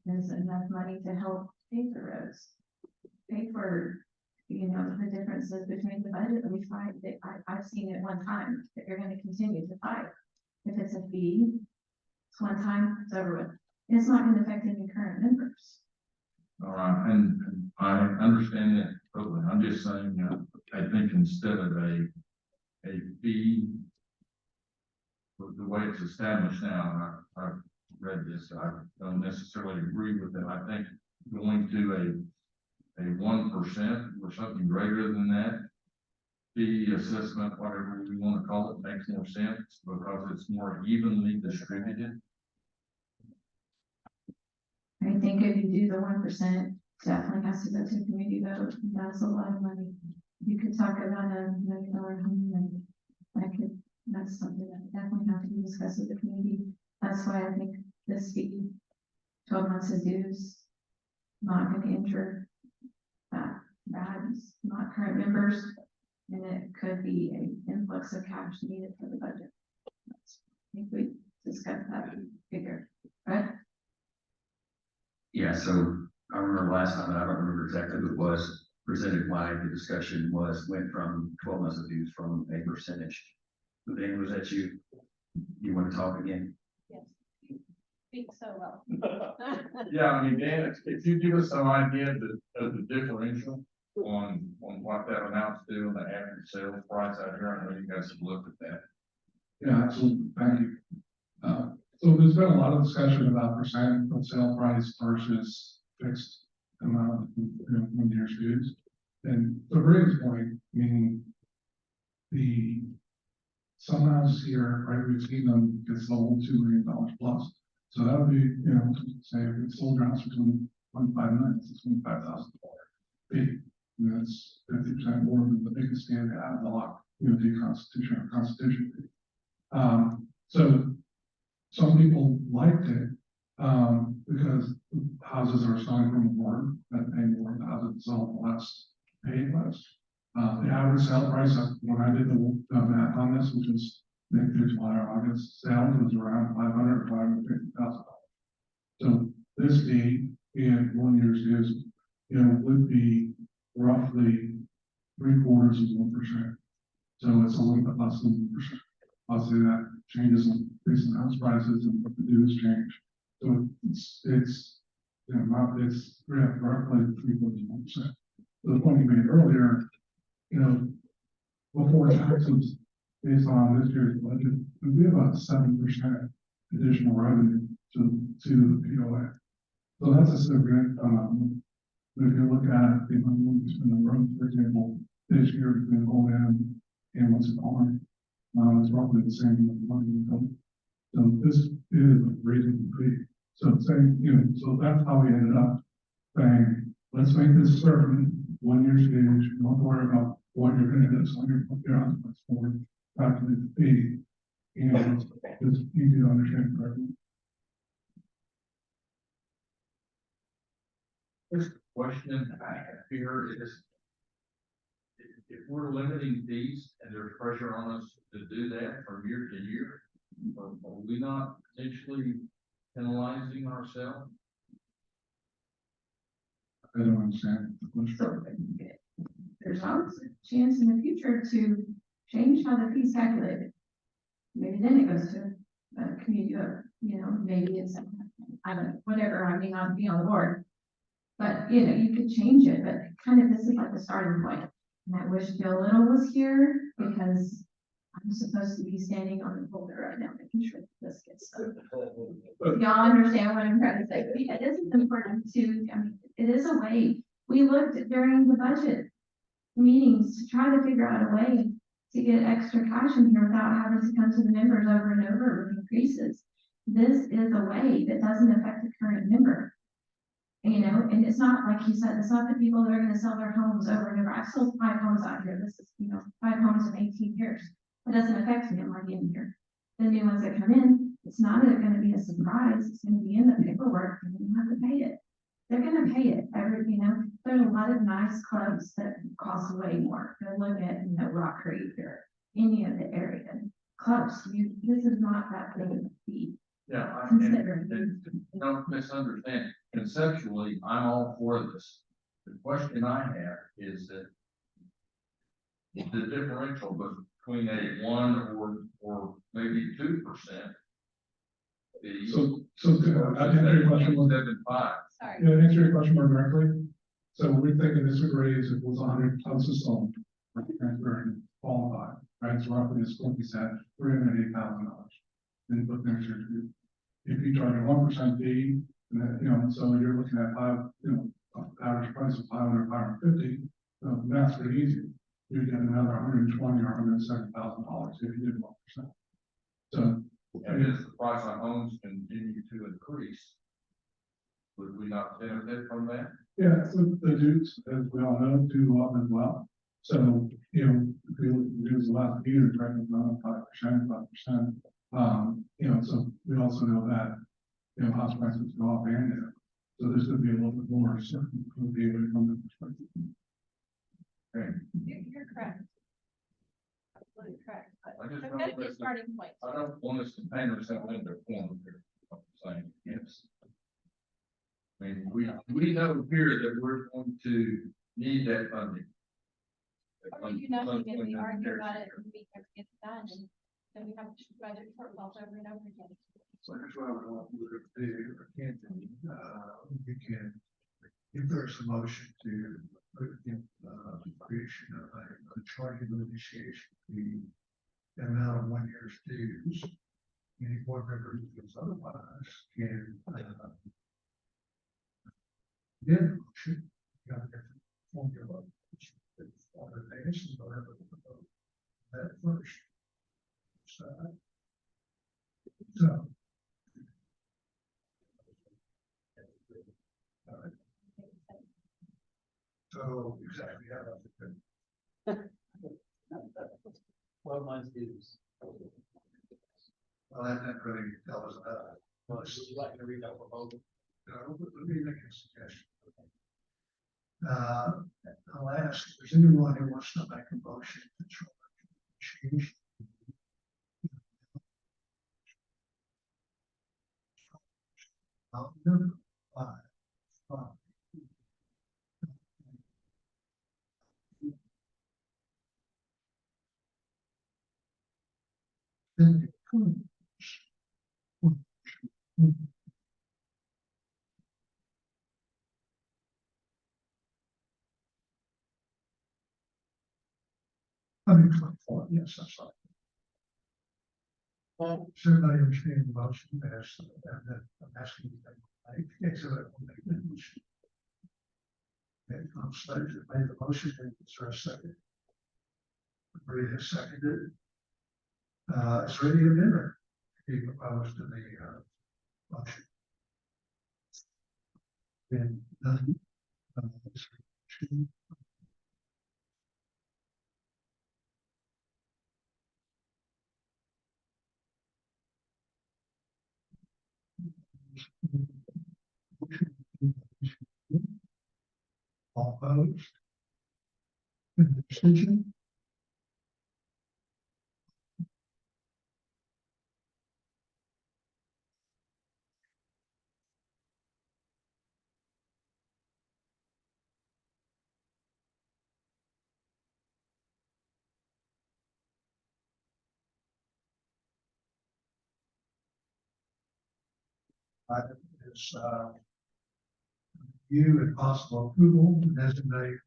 There's enough money to help pay the roads. Pay for, the differences between the budget that we fight. I've seen it one time that you're going to continue to fight. If it's a fee, it's one time, it's over with. It's not going to affect any current members. All right, and I understand that totally. I'm just saying, I think instead of a fee, the way it's established now, I've read this, I don't necessarily agree with it. I think going to a 1% or something greater than that fee assessment, whatever we want to call it, makes more sense because it's more evenly distributed. I think if you do the 1%, definitely has to go to a community vote. That's a lot of money. You could talk about $1 million home and that's something that definitely have to be discussed with the community. That's why I think this fee, 12 months of dues, not gonna injure that not current members. And it could be an influx of cash needed for the budget. I think we discussed that figure, right? Yeah, so I remember last time, and I don't remember exactly who it was, presented why the discussion went from 12 months of dues from a percentage. But then was that you want to talk again? Yes. Speak so well. Yeah, I mean, Dan, if you give us some idea of the differential on what that amounts to, the average sales price out here, I know you guys have looked at that. Yeah, absolutely, thank you. So there's been a lot of discussion about percent of sale price versus fixed amount, when year's dues. And to Briggs' point, meaning some houses here, right, we've seen them get sold $2 million plus. So that would be, say if it's sold around between 25 minutes, it's $25,000 fee. And that's 50% more than the biggest stand out of the lot, the constitution fee. So some people liked it, because houses are selling from a board that pay more, the houses sell less, pay less. The average sale price, when I did the math on this, which is May through July or August, sales was around $550,000. So this fee in 1 year's dues, would be roughly 0.75%. So it's a little bit less than 1%. Obviously, that changes in recent house prices and what the dues change. So it's roughly 3.1%. The point you made earlier, before taxes, based on this year's budget, would be about 7% additional revenue to the POA. So that's a significant amount. But if you look at the money we spend on the road, for example, this year between O&M and what's it called, it's roughly the same amount of money we don't. So this is a reasonable fee. So saying, so that's how we ended up saying, let's make this certain 1 year's dues. Don't worry about what you're going to do. So you're on the forward, calculate the fee. And it's easy to understand correctly. This question I have here is, if we're limiting fees and there's pressure on us to do that from year to year, are we not potentially penalizing ourselves? I don't understand the question. So there's always a chance in the future to change how the fee's calculated. Maybe then it goes to a community vote, maybe it's, I don't know, whatever, I may not be on the board. But, you could change it, but kind of this is like the starting point. And I wish Bill Little was here because I'm supposed to be standing on the boulder right now, making sure that this gets done. Y'all understand what I'm trying to say? It is important to, it is a way. We looked during the budget meetings to try to figure out a way to get extra cash in here without having to come to the members over and over with increases. This is a way that doesn't affect the current member. And it's not like you said, it's not that people that are going to sell their homes over and over. I've sold 5 homes out here. This is, 5 homes in 18 years. It doesn't affect me. I'm already in here. The new ones that come in, it's not going to be a surprise. It's going to be in the paperwork and you have to pay it. They're going to pay it. There's a lot of nice clubs that cost way more. Go look at, Rock Creek or any of the area clubs. This is not that big of a fee. Yeah, Considering. Don't misunderstand. Conceptually, I'm all for this. The question I have is that the differential between a 1 or maybe 2%. So I can answer your question more. 7.5. Sorry. Yeah, answer your question more directly. So we think of this degree as it was 100 houses sold, transferring qualified, right? So roughly, as Corky said, $308,000 input next year. If you charge a 1% fee, and so you're looking at average price of 550. That's pretty easy. You get another 120 or $170,000 if you did 1%. So And as the price on homes continue to increase, would we not benefit from that? Yeah, so the dues, as we all know, do up as well. So, you know, if we look at the dues the last year, it's right around 5%. So we also know that, house prices go up and down. So there's gonna be a little bit more certainty from the perspective. You're correct. Absolutely correct, I just but don't that's a want us to- starting point. I don't want us to paint ourselves into a corner here, I'm saying, yes. I mean, we know here that we're going to need that funding. Or we do nothing and we argue about it and we never get it done and then we have budget shortfalls over and over again. So that's what I would want you to do, or can do, you can, if there's a motion to put in, creation of a charging initiation fee, the amount of 1 year's dues, any board member who feels otherwise can, then the motion, you have a different formula, which is other things, and whatever, that first. So, so exactly how that's it. 12 months dues. Well, that really tells us that. Would you like to read that proposal? Let me make a suggestion. I'll ask, if there's anyone who wants to make a motion to change. Number 5. Then I mean, yes, that's right. Well, does everybody understand the motion as, that I'm asking you to make? Okay, so that will make the motion. Okay, I'm stated that made the motion, and it's there a second. Bree has seconded. Is there any amendment to be proposed to the, motion? Then, none. All opposed? Abstention? Item is, you and possible approval to designate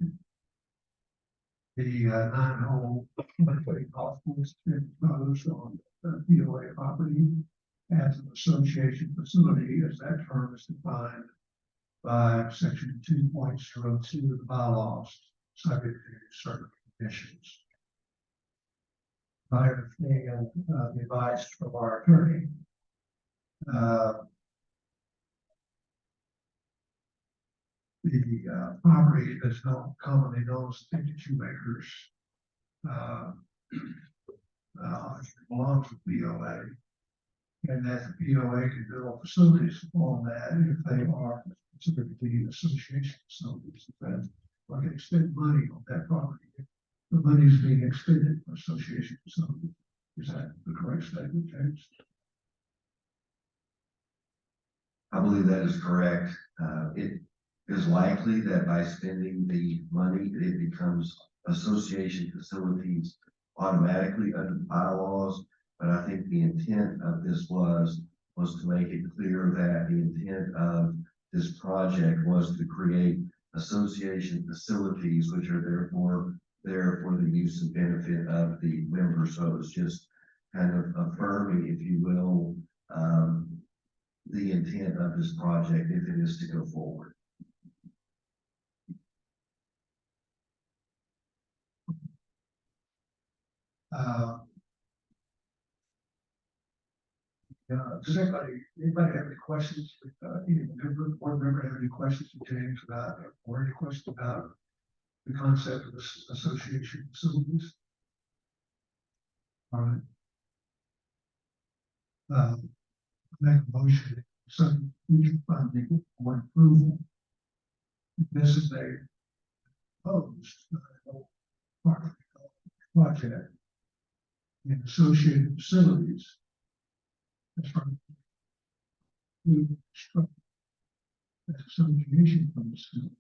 the 9-hole monthly golf course proposed on the POA property as an association facility, as that term is defined by section 2.02 of the bylaws, subject to certain conditions. I understand the advice from our attorney. The property that's not commonly known as 52 acres belongs to POA, and that the POA can build facilities on that if they are considered to be association facilities. That I can expend money on that property. The money is being expended for association facilities. Is that the correct statement, James? I believe that is correct. It is likely that by spending the money, it becomes association facilities automatically under the bylaws. But I think the intent of this was to make it clear that the intent of this project was to create association facilities, which are therefore there for the use and benefit of the members. So it's just kind of affirming, if you will, the intent of this project if it is to go forward. Does anybody have any questions? Any member, board member have any questions for James about, or any questions about the concept of this association facilities? All right. Make a motion, so future funding or approval. This is a proposed project in associated facilities. That's from association from facilities.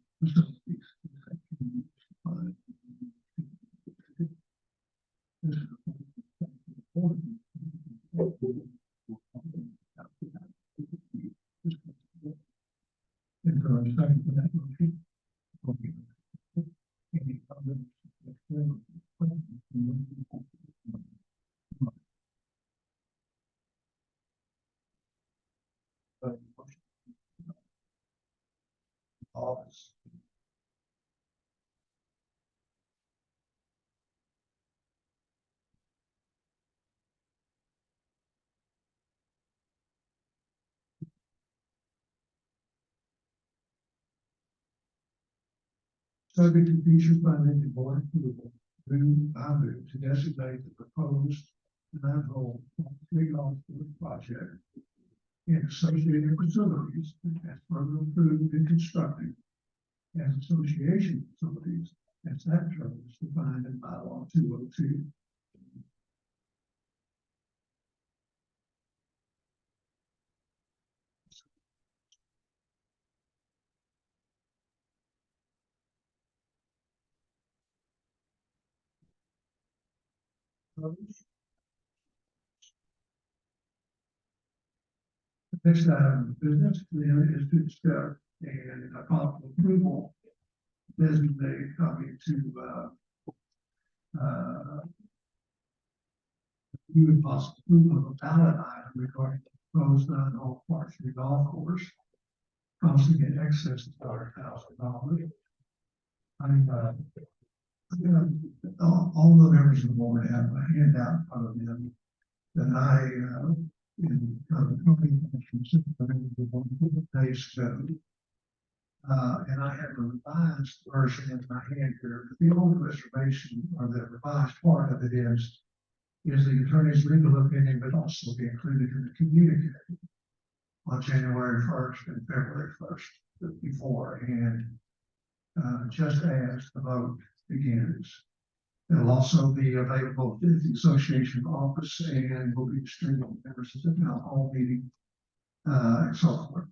Office. Subject to future funding and board approval, I move to designate the proposed nine-hole three golf course project and associated facilities as further approved and constructed as association facilities as that term is defined in bylaw 202. The next item of business then is to discuss and possible approval designate coming to you would possible approval of a ballot item regarding the proposed nine-hole varsity golf course costing in excess of $100,000. All the members of the board have a handout in front of them that I in days ago. And I have a revised version in my hand here. The old reservation or the revised part of it is the attorney's legal opinion, but also be included in the communique on January 1st and February 1st before, and just as the vote begins. It'll also be available at the association office and will be distributed to members of the town hall meeting, and so forth.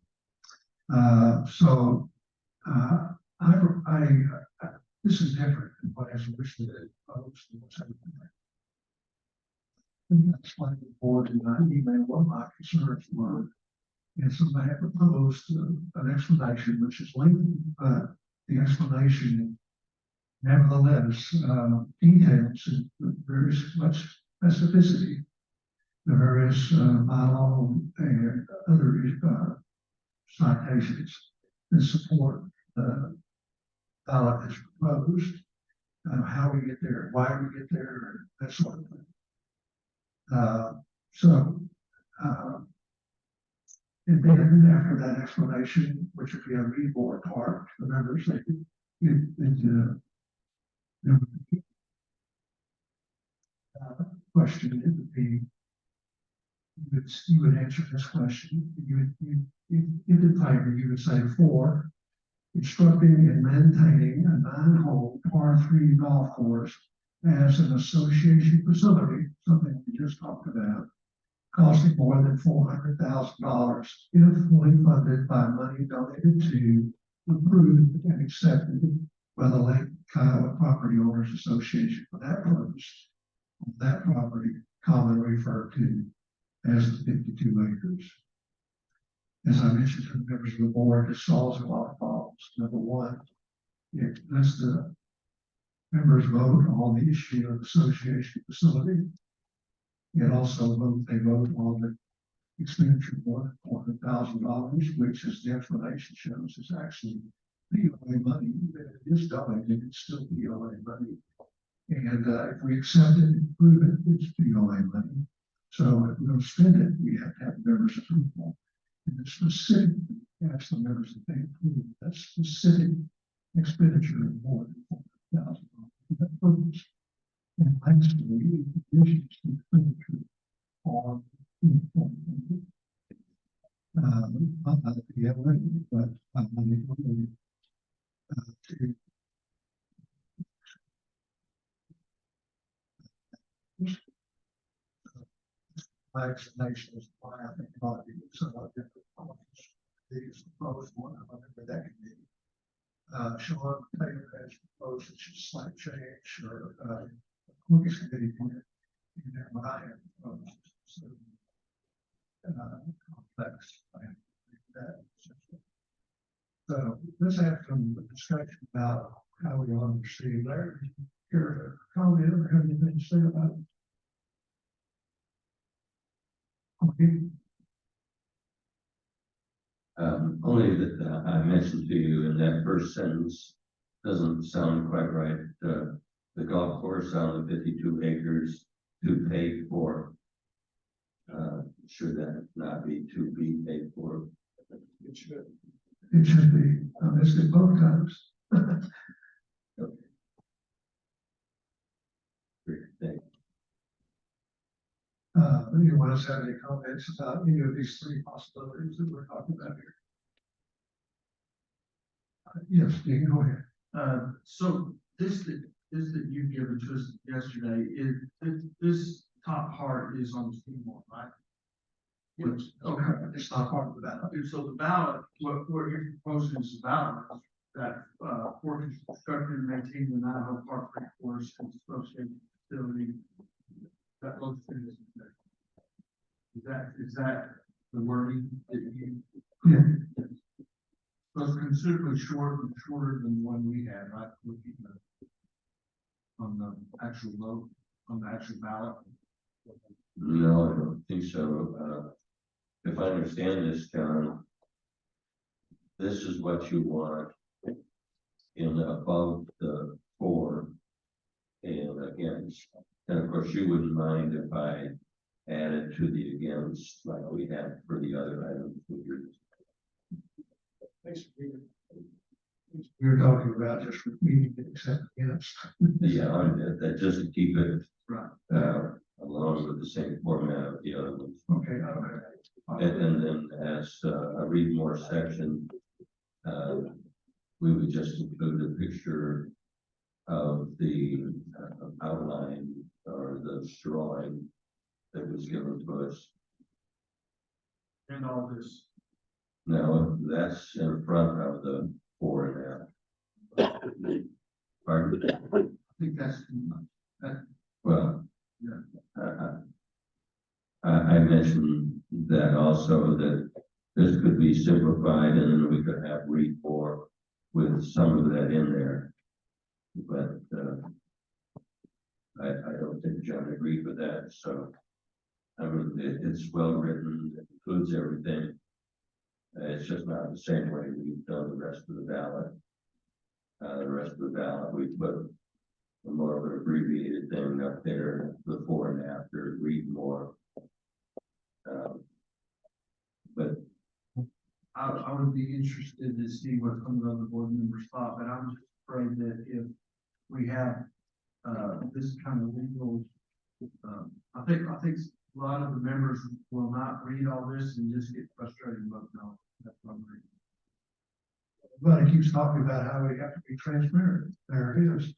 This is different than what has originally been proposed. I explained to the board in my email what my concerns were. And so I have proposed an explanation which is lengthy, but the explanation nevertheless details with very much specificity the various bylaw and other citations that support the ballot that's proposed, how we get there, why we get there, that sort of thing. And then after that explanation, which would be a reboard part, the members they could question, it would be you would answer this question. You in the title you would say 4, constructing and maintaining a 9-hole par 3 golf course as an association facility, something we just talked about, costing more than $400,000 if fully funded by money donated to, approved and accepted by the Lake Kiowa Property Owners Association for that purpose. That property commonly referred to as the 52 acres. As I mentioned to the members of the board, this solves a lot of problems. Number one, it lets the members vote on the issue of association facility. It also they vote on the expenditure of more than $400,000, which, as the explanation shows, is actually POA money. Even if it is donated, it's still POA money. And if we accept it and prove it, it's POA money. So if we're gonna spend it, we have to have members approval. And the specific, ask the members if they approve, that specific expenditure of more than $400,000. And lastly, conditions to expenditure on. I'm not the other, but I'm not to my explanation is why I think it ought to be somewhat different. These proposed one, I remember that can be. Sean Taylor has proposed it's just slight change or, Lucas committee point in there, what I have proposed. So, complex. I have to do that. So let's have some discussion about how we want to proceed. Larry, care to comment or have anything to say about it? Okay. Only that I mentioned to you in that first sentence doesn't sound quite right. The golf course on the 52 acres to pay for. Should that not be to be paid for? It should. It should be. I missed it both times. Okay. Great, thank you. Anyone else have any comments about any of these three possibilities that we're talking about here? Yes, Dean, go ahead. So this that you've given to us yesterday this top part is on the Seymour, right? Yes. Okay, it's not part of the ballot. And so the ballot, what you're proposing is the ballot that for construction and maintaining the Navajo Park Course and associated facility. That looks in this. Is that the wording that you? Yeah. So it's considerably shorter than the one we had, right? On the actual vote, on the actual ballot. No, I don't think so. If I understand this, John, this is what you want in above the 4 and against. And of course, you wouldn't mind if I added to the against like we had for the other items. You're talking about just repeating it except against. Yeah, that just to keep it Right. Along with the same format of the other ones. Okay, okay. And then as a read more section, we would just include a picture of the outline or the drawing that was given to us. And all this. Now, that's in front of the 4 now. Pardon? I think that's too much. Well, Yeah. I mentioned that also that this could be simplified and then we could have read more with some of that in there. But I don't think John agreed with that. So I mean, it's well written, it includes everything. It's just not the same way we've done the rest of the ballot. The rest of the ballot, we put a more of an abbreviated thing up there, before and after, read more. But I would be interested to see what some of the other board members thought, but I'm just afraid that if we have this kind of legal, I think a lot of the members will not read all this and just get frustrated and vote no. That's what I'm reading. But it keeps talking about how we have to be transparent. There it is.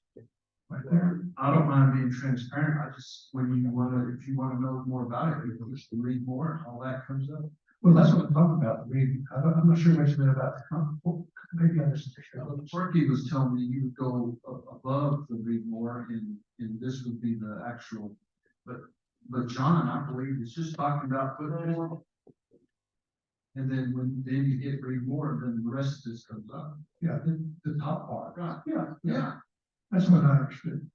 Right there. I don't mind being transparent. I just, when you wanna, if you wanna know more about it, you can just read more and all that comes up. Well, that's what I'm talking about. I'm not sure what you meant about the, maybe I just. Perky was telling me you would go above the read more and this would be the actual, but John, I believe it's just talking about putting more. And then then you hit read more, then the rest of this comes up. Yeah, the top part. Right. Yeah. That's what I understood.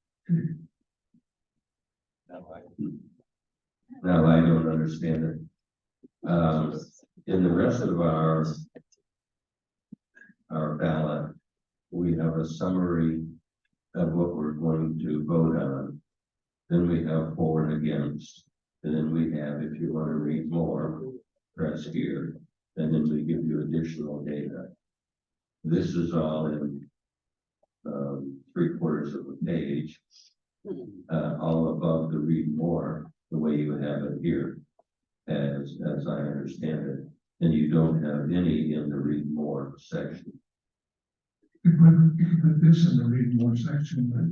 now I don't understand it. In the rest of our ballot, we have a summary of what we're going to vote on. Then we have for and against. And then we have, if you want to read more, press here, and then we give you additional data. This is all in 3/4 of a page, all above the read more, the way you have it here, as I understand it. And you don't have any in the read more section. You could put this in the read more section, but,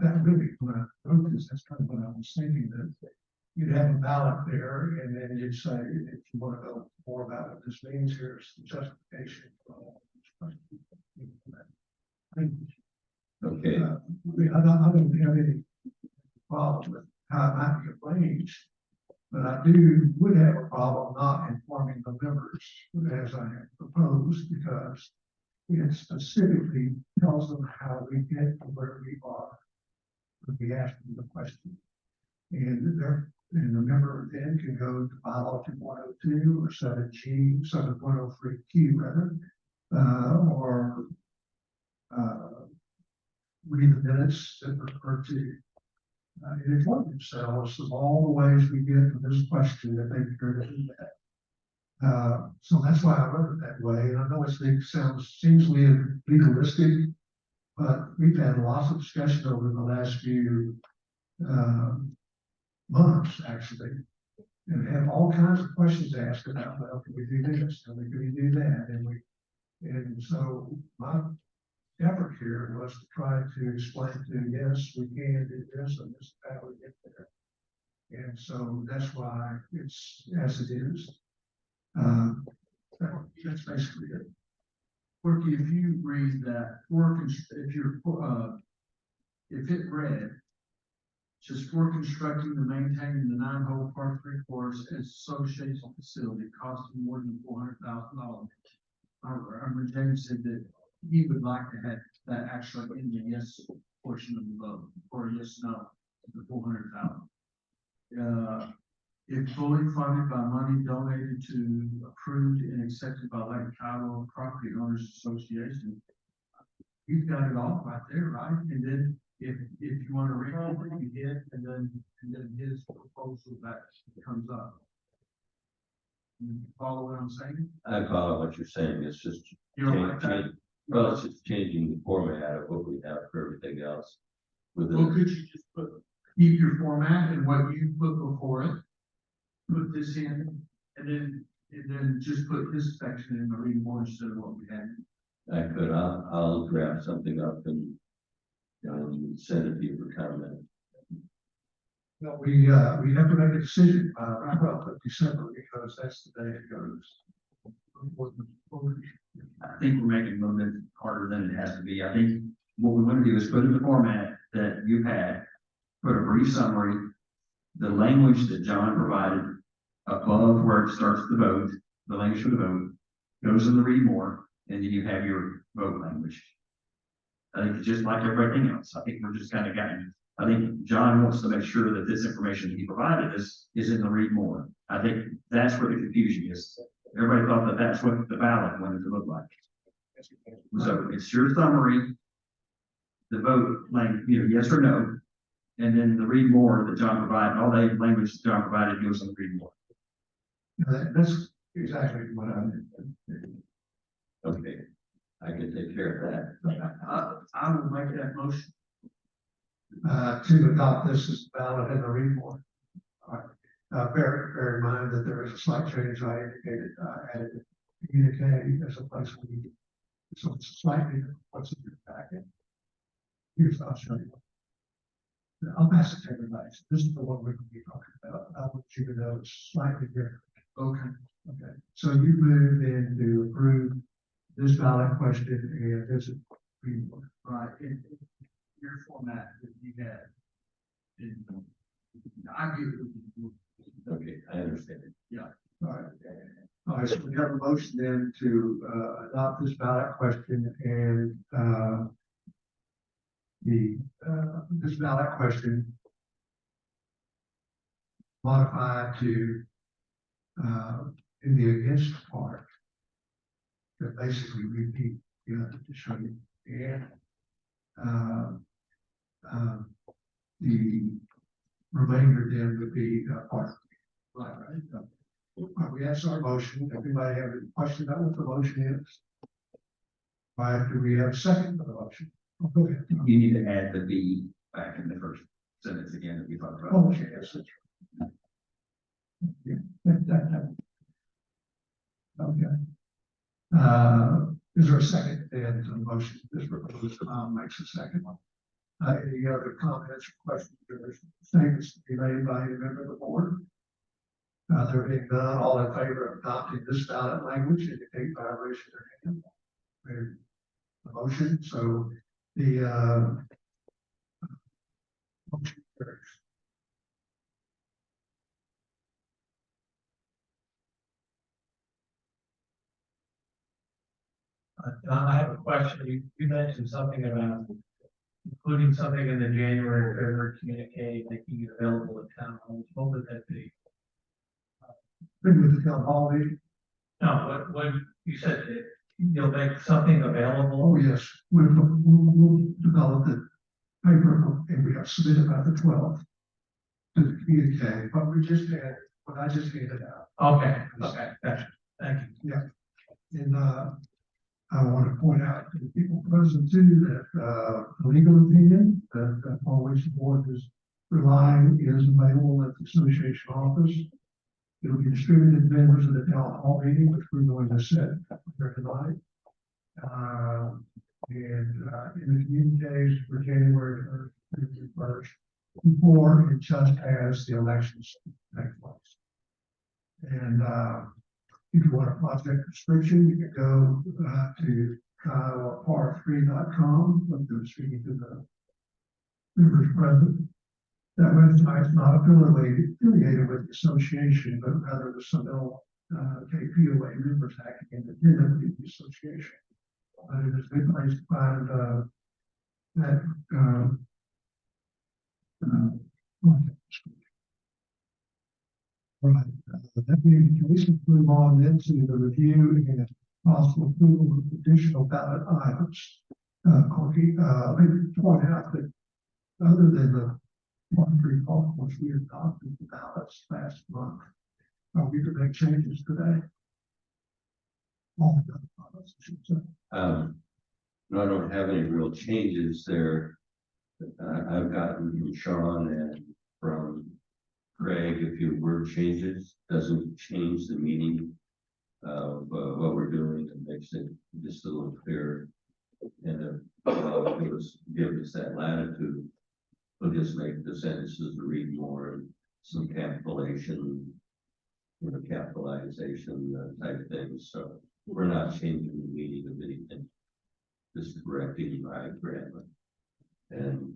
that really, when I wrote this, that's kind of what I was thinking, that you'd have a ballot there, and then you'd say, if you want to know more about what this means, here's the justification for all these questions. I think, Okay, I don't have any problem with how it might be arranged, but I would have a problem not informing the members as I have proposed, because it specifically tells them how we get to where we are when we ask them the question. And the member then can go to bylaw 102 or 7G, 7103Q rather, or read the minutes that refer to inform themselves of all the ways we get to this question that they care to do that. So that's why I wrote it that way. And I know seems legalistic, but we've had lots of discussion over the last few months, actually, and have all kinds of questions asked about, well, can we do this? Can we do that? And so my effort here was to try to explain yes, we can do this, and this is how we get there. And so that's why it's as it is. That's basically it. Worky, if you read that, if it read, just for constructing and maintaining the 9-hole par 3/4 as associated facility costing more than $400,000. James said that he would like to have that actually in the yes portion of the vote, or yes, no, the 400,000. If fully funded by money donated to, approved and accepted by Lake Kiowa Property Owners Association. You've got it all right there, right? And then if you want to read it, you hit, and then his proposal that comes up. You follow what I'm saying? I follow what you're saying, it's just You don't like that? well, it's just changing the format of what we have for everything else. With Well, the, could you just keep your format and what you put before it? Put this in, and then just put this section in the read more instead of what we had. I'll draft something up and send it to you for comment. No, we have to make a decision by December, because that's the day it goes. I think we're making it a little bit harder than it has to be. I think what we want to do is put in the format that you've had, put a brief summary, the language that John provided above where it starts the vote, the language for the vote, goes in the read more, and then you have your vote language. I think it's just like everything else. I think we're just kind of getting, I think John wants to make sure that this information that he provided is in the read more. I think that's where the confusion is. Everybody thought that that's what the ballot wanted to look like. So it's your summary, the vote, like, yes or no, and then the read more that John provided, all the language that John provided goes in the read more. That's exactly what I did. Okay, I can take care of that. I will make that motion. To adopt this as ballot and the read more. Bear in mind that there is a slight change I indicated, added a communique as a place we need. So it's slightly what's in your packet. I'll show you. I'll pass it to everybody. So this is the one we're going to be talking about. I want you to know it's slightly different. Okay. Okay. So you move in to approve this ballot question and this is read more. Right, in your format that you had. I agree with you. Okay, I understand it. All right. All right, so we have a motion then to adopt this ballot question and this ballot question modified to in the against part that basically repeat to show you. And the remainder then would be, part. Right. We asked our motion. Everybody have any question about what the motion is? Why do we have a second for the motion? Oh, go ahead. You need to add the B back in the first sentence again that we talked about. Oh, okay, yes, that's right. Yeah. Okay. Is there a second then to the motion? This proposed, makes a second one. Any other comments, or questions, or statements to be made by any member of the board? There being none, all in favor of adopting this ballot language, indicate by raising their hand. The motion, so the, motion carries. Don, I have a question. You mentioned something about including something in the January, February communique, making it available at town halls. What would that be? Been with the town hall meeting. No, what you said, that you'll make something available. Oh, yes, we'll develop the paper and we have submitted by the 12th to the communique, but we just had, what I just handed out. Okay, gotcha. Thank you. And, I want to point out to the people present too that, the legal opinion that upon which the board is relying is available at the association office. It'll be distributed to members of the town hall meeting, which we're going to set here tonight. In the communiques for January 1st, before it just has the elections next place. And, if you want a project description, you can go to KiowaPar3.com, look through speaking to the members present. That website is not affiliated with the association, but rather with some KPOA members acting independently of the association. But it is a good place to find that project description. Right, that being the case, let's move on into the review and possible approval of additional ballot items. Corky, let me point out that other than the 1-3 golf course, we adopted the ballots last month. We could make changes today. All the other ballots, I should say. No, I don't have any real changes there. I've gotten from Sean and from Craig, a few word changes, doesn't change the meaning of what we're doing. It makes it just a little clearer. And give us that latitude. We'll just make the sentences read more and some capitalization type things. So we're not changing the meaning of anything. Just correcting my grammar and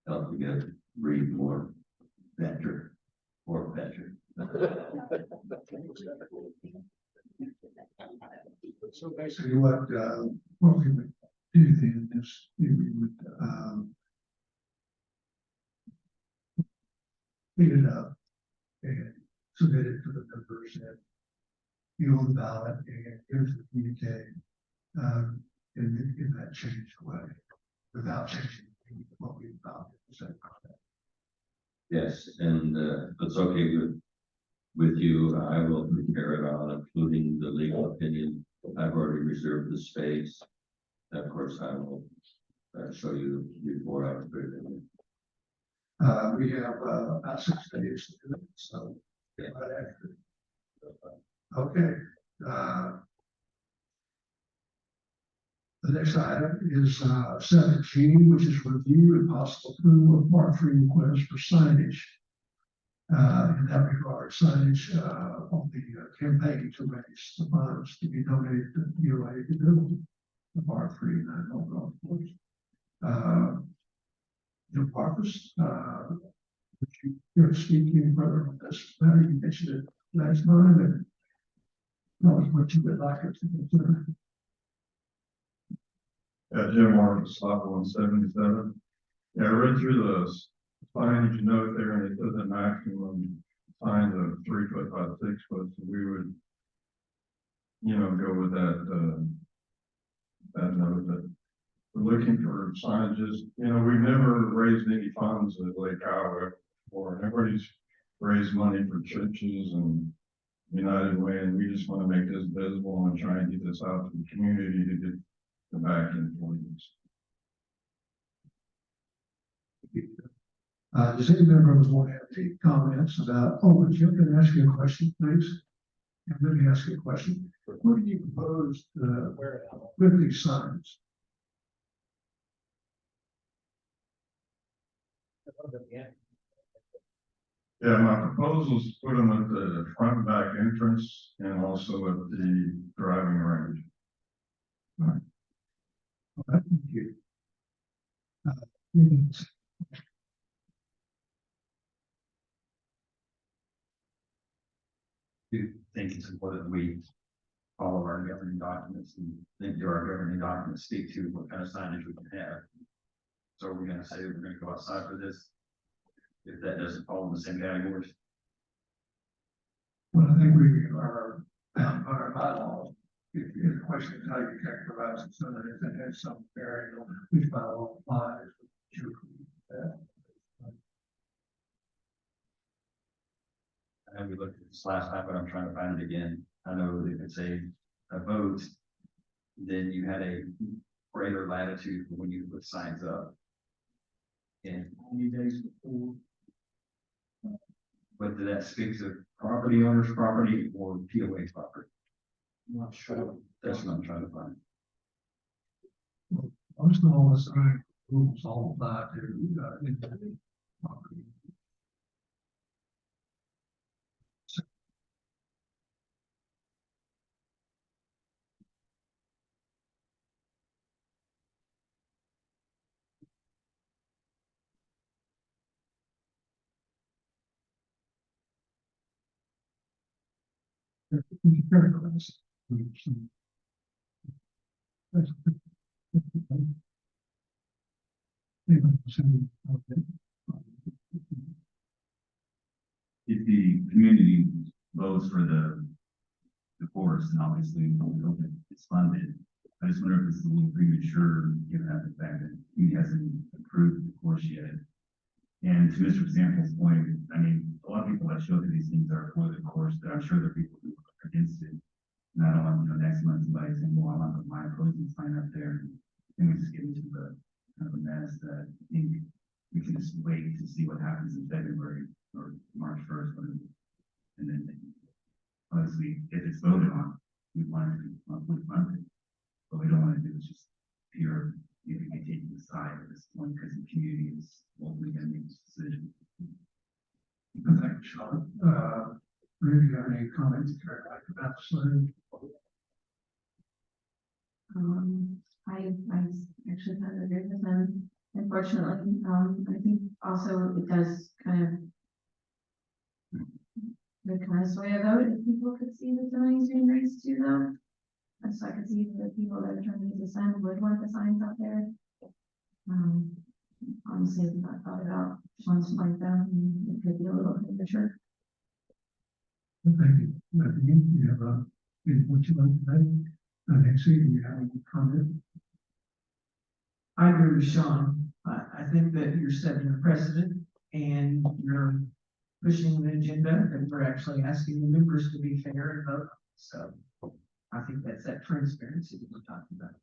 helping it read more better or better. So basically what we would do then is we would clean it up and submit it to the members and fill the ballot and give it to the communique in that changed way without changing what we adopted. Yes, and it's okay with you. I will prepare it all, including the legal opinion. I've already reserved the space. Of course, I will show you before I put it in. We have about 6 days to do it, so Yeah. right after. Okay. The next item is 7G, which is review and possible approval of Part 3 request for signage. In that regard, signage on the campaign to raise the funds to be donated to the UA to build the Part 3 and golf course. Your purpose, would you care to speak any further on this matter? You mentioned it last time, and tell us what you would like us to consider. Jim Marcus, Slot 177. Yeah, I read through the signage note there, and it says a maximum signs of 3 foot by 6 foot, so we would, go with that, that note that we looking for signages, you know, we've never raised any funds at Lake Kiowa before. Everybody's raised money for churches and United Way, and we just want to make this visible and try and get this out to the community to get the back end for this. Does any member want to have any comments about, oh, Jim, can I ask you a question, please? And let me ask you a question. What do you propose, with these signs? Yeah, my proposal is to put them at the front and back entrance and also at the driving range. All right, thank you. Meetings. Do think it's important that we follow our governing documents and think do our governing documents speak to what kind of signage we can have. So we're gonna say we're gonna go outside for this, if that doesn't fall in the same categories. Well, I think we are bound by our bylaws. If the question is how you characterize it, so that if it has some bearing on which bylaw applies, you that. I know we looked at this last time, but I'm trying to find it again. I know if it's a vote, then you had a greater latitude for when you put signs up. And how many days before? But did that speak to property owner's property or POA property? I'm not sure. That's what I'm trying to find. Most of all, the sign rules all apply to individual property. Characterize. If the community votes for the course, and obviously it's funded, I just wonder if it's a little premature, given that the fact that he hasn't approved the course yet. And to Mr. Sample's point, I mean, a lot of people that show that these things are for the course, but I'm sure there are people who are against it. And I don't want, you know, next month somebody saying, well, I want to put my opposing sign up there. And we just get into the kind of a mess that I think we can just wait to see what happens in February or March 1st. And then obviously, if it's voted on, we want it to fund it. What we don't want to do is just pure, maybe taking the side at this point because the community is ultimately going to make this decision. Thank you, Sean. Rudy, you have any comments like about the sign? I actually kind of agree with them. Unfortunately, I think also it does kind of sway a vote if people could see the money's being raised to them. And so I could see the people that are trying to use the sign would want the signs out there. Honestly, I've not thought about ones like that, and it could be a little premature. Thank you. Matthew, you have what you like to say? Nancy, do you have any comment? I agree with Sean. I think that you're setting a precedent and you're pushing an agenda and we're actually asking the members to be fair and vote. So I think that's that transparency that we're talking about.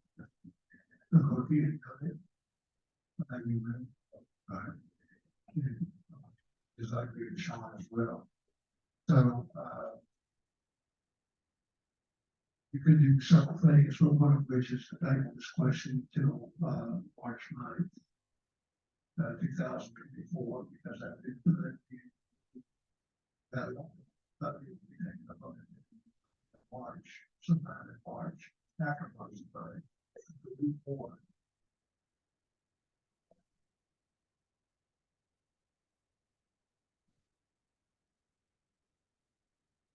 All right. Just like you and Sean as well. So, you could do several things, but one of which is to table this question till, March 9th, 2024, because that would be that long. That would be about March, sometime in March, after March 3rd. Before.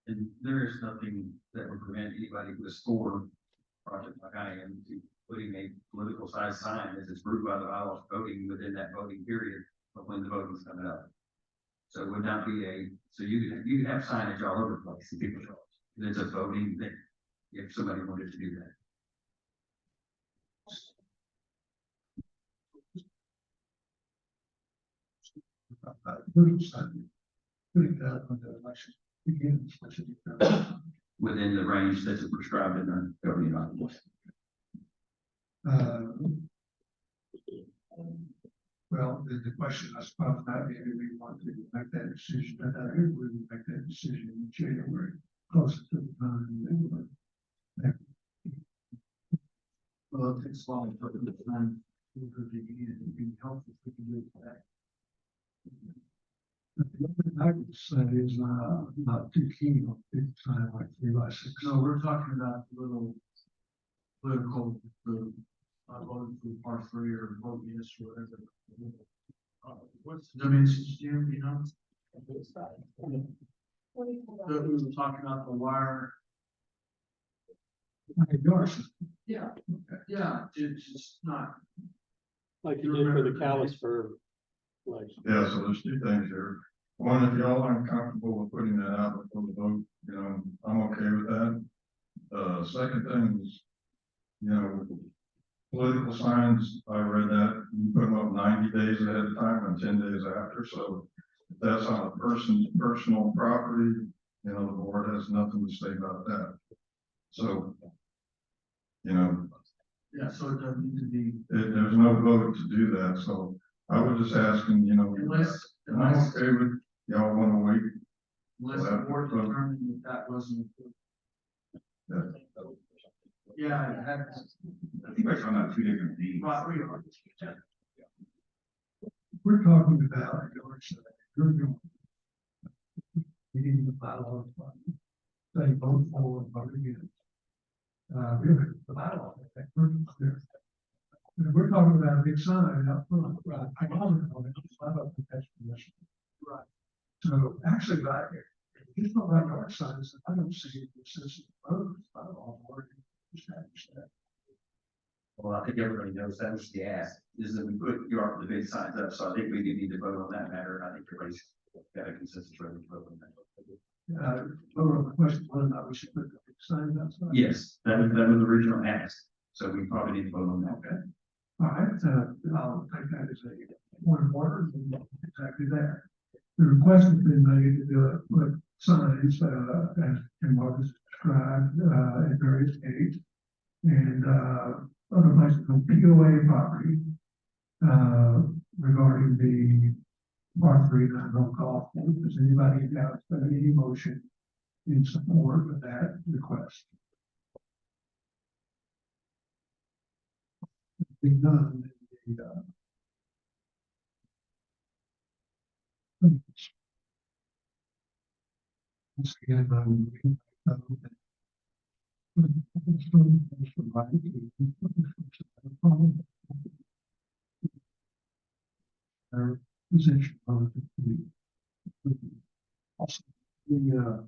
And there is nothing that would prevent anybody with a score project like I am to putting a political size sign as it's approved by the bylaws voting within that voting period, but when the voting's coming up. So it would not be so you could have signage all over the place in people's yards. It's a voting thing, if somebody wanted to do that. Political side, putting that on the election begins, what should be done. within the range that's prescribed in the governing documents. Well, the question I suppose might be, do we want to make that decision, we will make that decision in January, closer to the time. Well, it takes long for the time. It'd be helpful if we can do that. The other I would say is, not too keen on big time, like 3x6. No, we're talking about little political, I voted for part 3 or vote yes or whatever. What's the dimensions, Jim, you know? That we were talking about the wire. Yours. Yeah, yeah, it's just not. Like you did for the Callisburg place. Yeah, so there's two things here. One, if y'all aren't comfortable with putting that out before the vote, you know, I'm okay with that. Second thing is, you know, political signs, I read that, you put them up 90 days ahead of time and 10 days after, so if that's on a person's personal property, you know, the board has nothing to say about that. So, you know, Yeah, so it doesn't need to be. there's no vote to do that, so I was just asking, you know, I'm okay with, y'all wanna wait. Unless the board determined that that wasn't. Yeah, it had. I think we're talking about two different things. Right, we are. We're talking about, you're going. Reading the bylaws, say vote for or vote against. Really, the bylaw, I think, we're clear. And we're talking about a big sign out front, right? I don't know, I don't think that's permission. Right. So actually, right here, if you talk about yard signs, I don't see it says voters, bylaw, or establish that. Well, I think everybody knows that was the ask, is that we put the big signs up, so I think we need to vote on that matter, and I think everybody's got a consensus ready to vote on that. Vote on the question whether or not we should put the big signs outside. Yes, that was the original ask, so we probably need to vote on that. Okay. All right, I'll take that as a point of order, and exactly that. The request has been made to put signs, as Marcus described, at various gates. And, other places on POA property, regarding the part 3 non golf. Does anybody have any motion in support of that request? Being done, once again, our position on the also the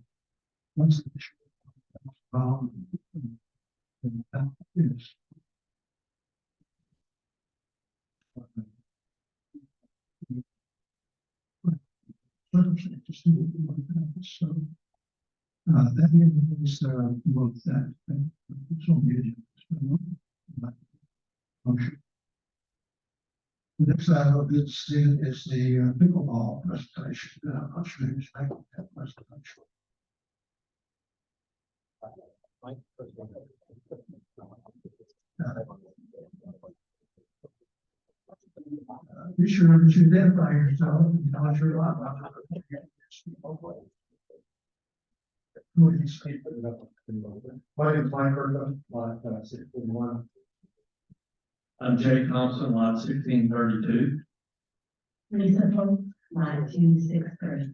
once the and that is circumstances so that is both that it's on the agenda. Motion. The next item of this is the pickleball presentation. I'm not sure who's making that presentation. Be sure that you identify yourself and tell us your lot. My name is Mike Burton, lot 641. I'm Jay Thompson, lot 1632. Lisa Pope, line 2630.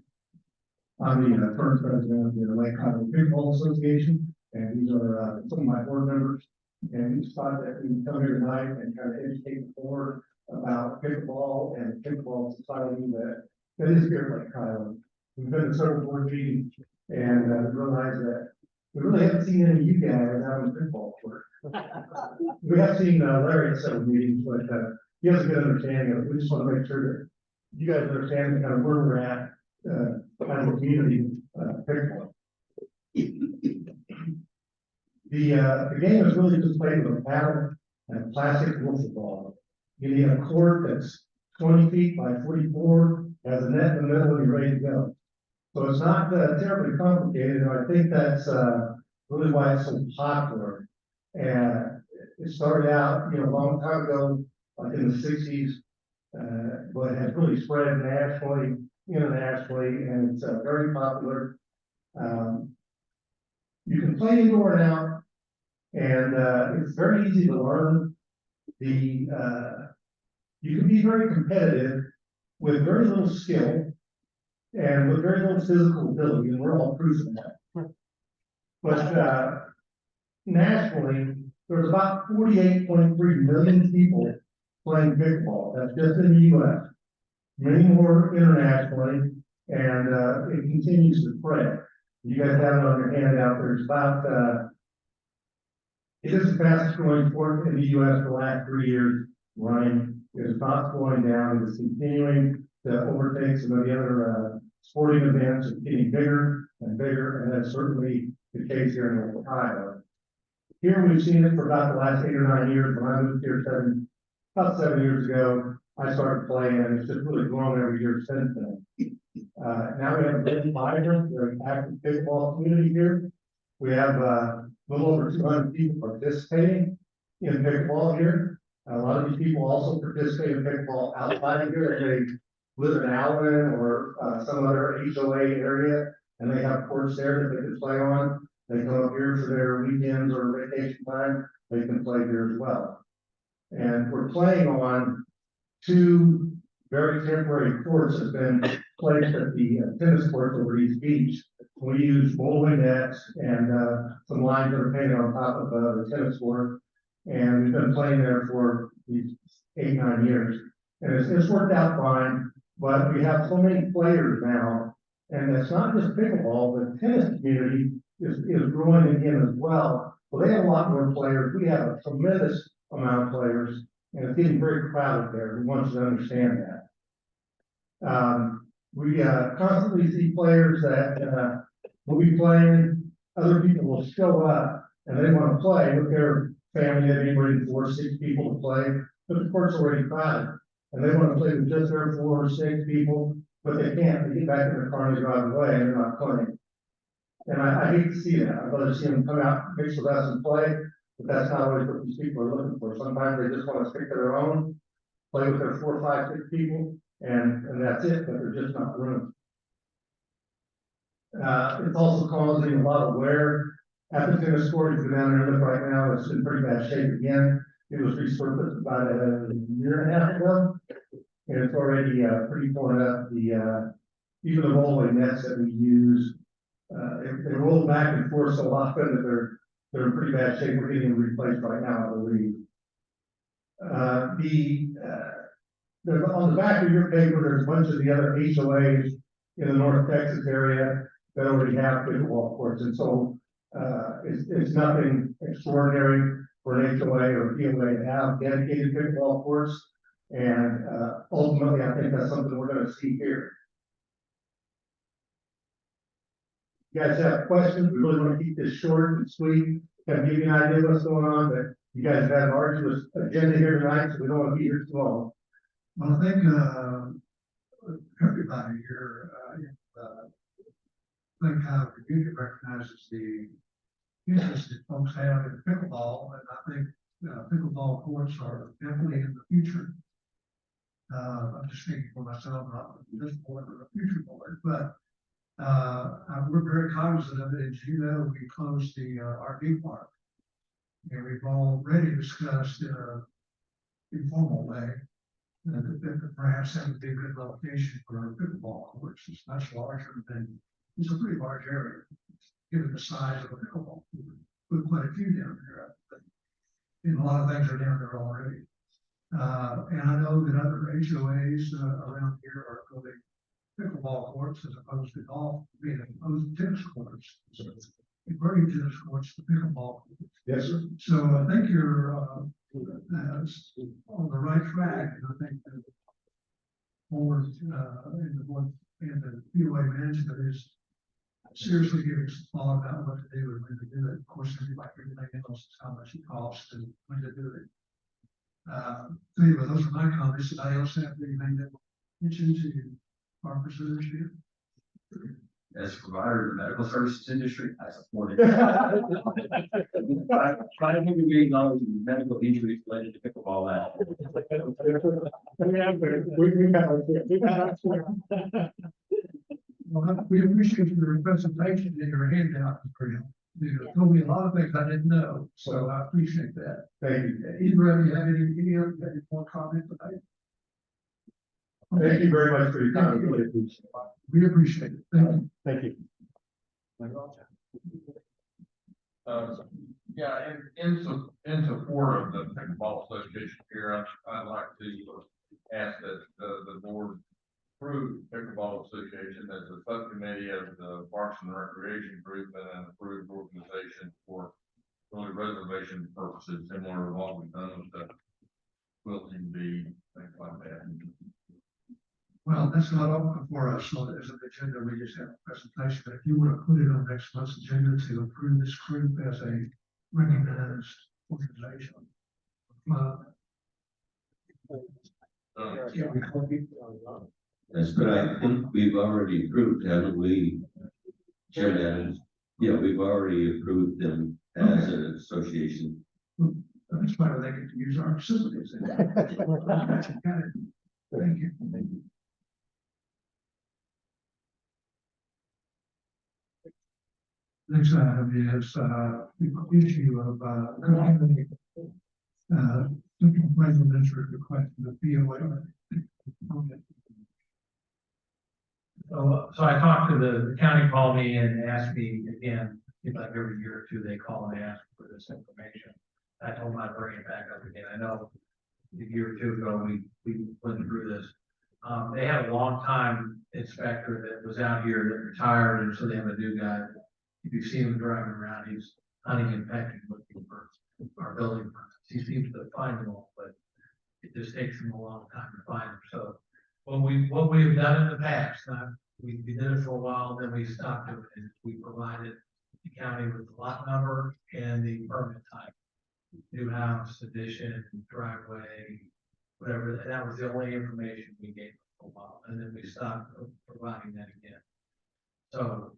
I'm the current president of the Lake Kiowa Pickleball Association, and these are some of my board members. And we thought that we come here tonight and kind of educate the board about pickleball and pickleball society that is here at Lake Kiowa. We've been to several board meetings and realized that we really haven't seen any of you guys out in pickleball court. We have seen Larry at several meetings, but he has a good understanding of it. We just want to make sure that you guys understand kind of where we're at, kind of community pickleball. The game is really just played with a paddle and a plastic wiffle ball. You need a court that's 20 feet by 44 has a net in the middle and you're ready to go. So it's not terribly complicated, and I think that's really why it's so popular. And it started out, a long time ago, like in the sixties, but it has really spread nationally, internationally, and it's very popular. You can play indoor and out, and it's very easy to learn. You can be very competitive with very little skill and with very little physical ability, and we're all proof of that. But nationally, there's about 48.3 million people playing pickleball. That's just in the U.S. Many more internationally, and it continues to spread. You guys have it on your handout. There's about it is the fastest growing sport in the U.S. for the last 3 years running. It's not slowing down. It's continuing to overtake some of the other sporting events. It's getting bigger and bigger, and that's certainly the case here in Ohio. Here we've seen it for about the last 8 or 9 years. When I moved here about 7 years ago, I started playing, and it's just really grown every year since then. Now we have a very vibrant, very active pickleball community here. We have a little over 200 people participating in pickleball here. A lot of these people also participate in pickleball outside of here. They live in Allen or some other HOA area, and they have courts there that they can play on. They come up here for their weekends or vacation time. They can play here as well. And we're playing on 2 very temporary courts that have been placed at the tennis courts over East Beach. We use bowling nets and some lines that are painted on top of the tennis court. And we've been playing there for these 8, 9 years. And it's worked out fine, but we have so many players now. And it's not just pickleball, the tennis community is growing again as well. So they have a lot more players. We have a tremendous amount of players, and it's getting very crowded there. We want you to understand that. We constantly see players that will be playing, other people will show up, and they want to play with their family, anybody 4 or 6 people to play, but the court's already crowded. And they want to play with just their 4 or 6 people, but they can't. They get back in their car and they drive away, and they're not playing. And I hate to see that. I'd rather see them come out, mix with us and play, but that's not always what these people are looking for. Sometimes they just want to stick to their own, play with their 4, 5, 6 people, and that's it, but there's just not room. It's also causing a lot of wear. At the tennis court, if you're down there and look right now, it's in pretty bad shape again. It was resurfaced about a year and a half ago, and it's already pretty torn up. Even the rolling nets that we use, they roll back and forth so often that they're in pretty bad shape. We're getting them replaced right now, I believe. On the back of your paper, there's a bunch of the other HOAs in the North Texas area that already have pickleball courts, and so it's nothing extraordinary for an HOA or a POA to have dedicated pickleball courts, and ultimately, I think that's something we're going to see here. You guys have questions? We really want to keep this short and sweet. Kind of give you an idea of what's going on, but you guys have had an arduous agenda here tonight, so we don't want to be here too long. Well, I think everybody here, I think how the community recognizes the interest that folks have in pickleball, and I think pickleball courts are definitely in the future. I'm just speaking for myself, not this board or the future board, but we're very cognizant of it. As you know, we closed the RV park, and we've already discussed in an informal way that perhaps that would be a good location for a pickleball course. It's much larger than, it's a pretty large area, given the size of a pickleball. Put quite a few down there, and a lot of things are down there already. And I know that other HOAs around here are building pickleball courts as opposed to golf, being opposed to tennis courts. So converting tennis courts to pickleball courts. Yes, sir. So I think you're on the right track, and I think the board and the POA management is seriously giving some thought about what to do and when to do it. Of course, like everything else, is how much it costs and when to do it. So anyway, those are my comments. Anybody else have anything that mention to Parker Center this year? As a provider of the medical services industry, I support it. $500 million in medical injuries related to pickleball. Well, we appreciate your presentation and your handout. You told me a lot of things I didn't know, so I appreciate that. Thank you. Either of you have any more comments today? Thank you very much for your time. We really appreciate it. We appreciate it. Thank you. Thank you. Yeah, in support of the pickleball association here, I'd like to ask that the board approve pickleball association as a subcommittee of the Parks and Recreation Group and an approved organization for really reservation purposes, similar to what we've done with the quilting bee, things like that. Well, that's not open for us, so as an agenda, we just have a presentation, but if you want to put it on next month's agenda to approve this group as a recognized organization. Yeah, we call it. That's, but I think we've already approved, haven't we? Chair Adams, yeah, we've already approved them as an association. That's why they get to use our facilities. Thank you. Next item is, the issue of, central presidential request for the POA. So I talked to the county, called me and asked me again, seems like every year or two, they call and ask for this information. I told them I'd bring it back up again. I know a year or two ago, we went through this. They had a long time inspector that was out here that retired, and so they have a new guy. If you see him driving around, he's hunting and pecking, looking for our building permits. He seems to find them all, but it just takes him a long time to find them. So what we've done in the past, we did it for a while, then we stopped doing it. We provided the county with the lot number and the permit type. New house, addition, driveway, whatever. That was the only information we gave for a while, and then we stopped providing that again. So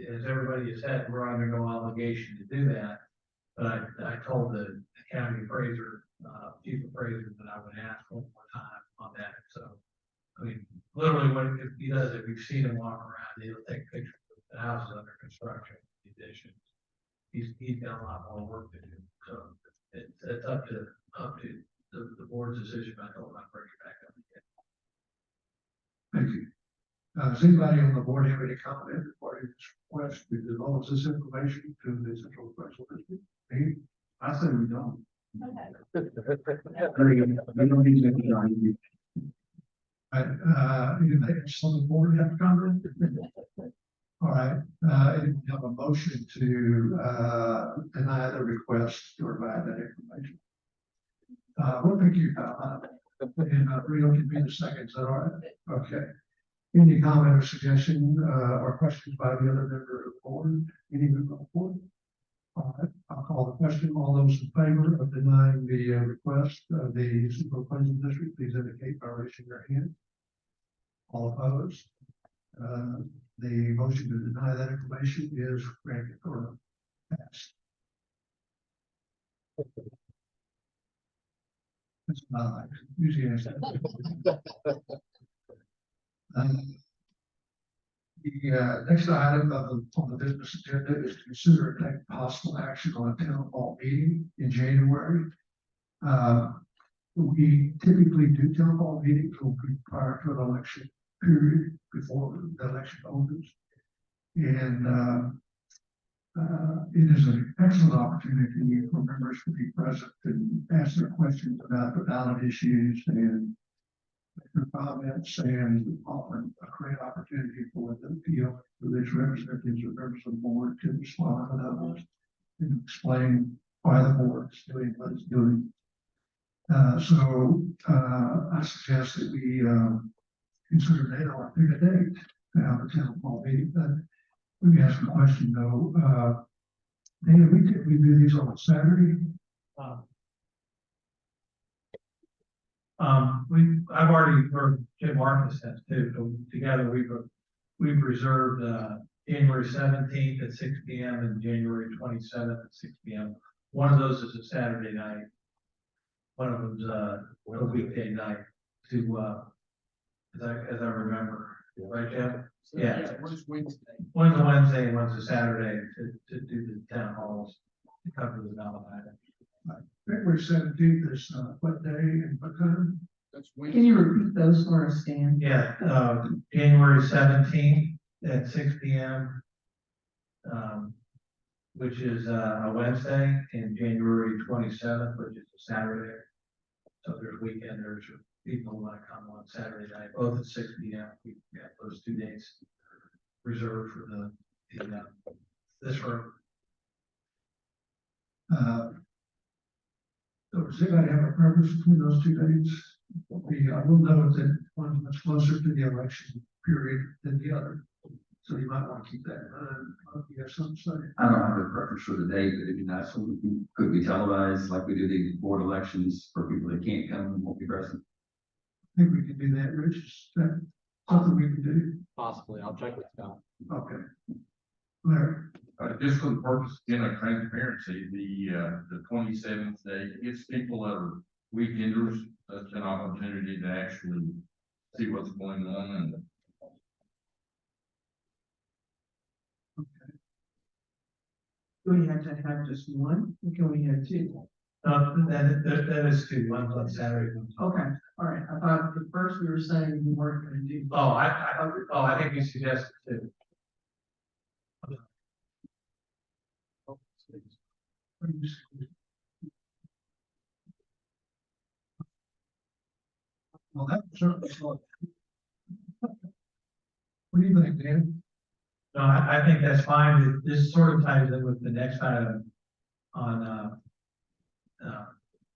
as everybody has said, we're under no obligation to do that. But I told the county appraiser, chief appraiser, that I would ask one more time on that. So, I mean, literally what if he does, if you've seen him walk around, he'll take pictures of the houses under construction, the additions. He's got a lot more work to do. So it's up to the board's decision. I told him I'd bring it back up again. Thank you. Does anybody on the board have any comment regarding this request? We divulge this information to the central president. I say we don't. Anybody else on the board have comment? All right, we have a motion to deny the request to provide that information. We'll pick you and Rio can be the second. Is that all right? Okay. Any comment or suggestion or questions by the other member of the board? Any member of the board? All right, I'll call the question. All those in favor of denying the request of the supervising district, please indicate by raising your hand. All opposed? The motion to deny that information is granted or passed. That's not like usually I say. The next item on the business agenda is to consider and take possible action on a town hall meeting in January. We typically do town hall meetings prior to an election period before the election opens. And it is an excellent opportunity for members to be present and ask their questions about the ballot issues and their comments, and offer a great opportunity for the PO, for these representatives or members of the board to respond to those and explain why the board is doing what it's doing. So I suggest that we consider that or pick a date to have a town hall meeting. But let me ask a question though. Dan, we do these on a Saturday. I've already, or Jim Marcus has too, so together we've reserved, January 17th at 6 P.M. and January 27th at 6 P.M. One of those is a Saturday night. One of them's, a weekday night to, as I remember, right, Jim? Yeah. What's Wednesday? One's a Wednesday and one's a Saturday to do the town halls, to cover the ballot item. February 17th is, what day and what time? That's Can Wednesday. you repeat those for us, Dan? Yeah, January 17th at 6 P.M. Which is a Wednesday, and January 27th, which is a Saturday. So there's weekenders or people who want to come on Saturday night, both at 6 P.M. We got those 2 days reserved for this room. So does anybody have a preference between those 2 dates? I will note that one's much closer to the election period than the other. So you might want to keep that in mind. You have something to say? I don't have a preference for the date, but it'd be nice when could be televised like we do the board elections for people that can't come and won't be present. I think we can do that, Rich. Is that something we can do? Possibly, I'll check with Scott. Okay. Larry? Just for the purpose, of transparency, the 27th day gives people that are weekenders, an opportunity to actually see what's going on and. Do we have to have just one? Or can we have 2? That is 2, one's on Saturday. Okay, all right. I thought at first we were saying we weren't gonna do. I think you suggested 2. Well, that certainly. What do you think, Dan? No, I think that's fine. This sort of ties in with the next item on,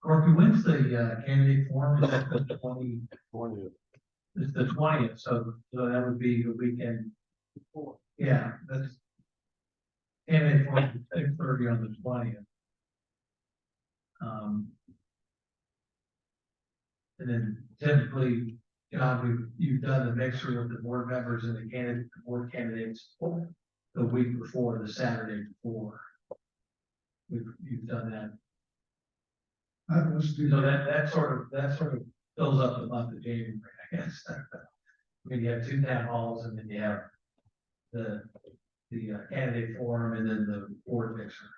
Corky, when's the, candidate forum? Is it the 20th? It's the 20th, so that would be the weekend before. Yeah, that's. Candidate forum is 6:30 on the 20th. And then typically, John, you've done the mixer with the board members and the board candidates the week before, the Saturday before. You've done that. Let's do So that. that sort of fills up the month of January, I guess. I mean, you have 2 town halls and then you have the candidate forum and then the board mixer.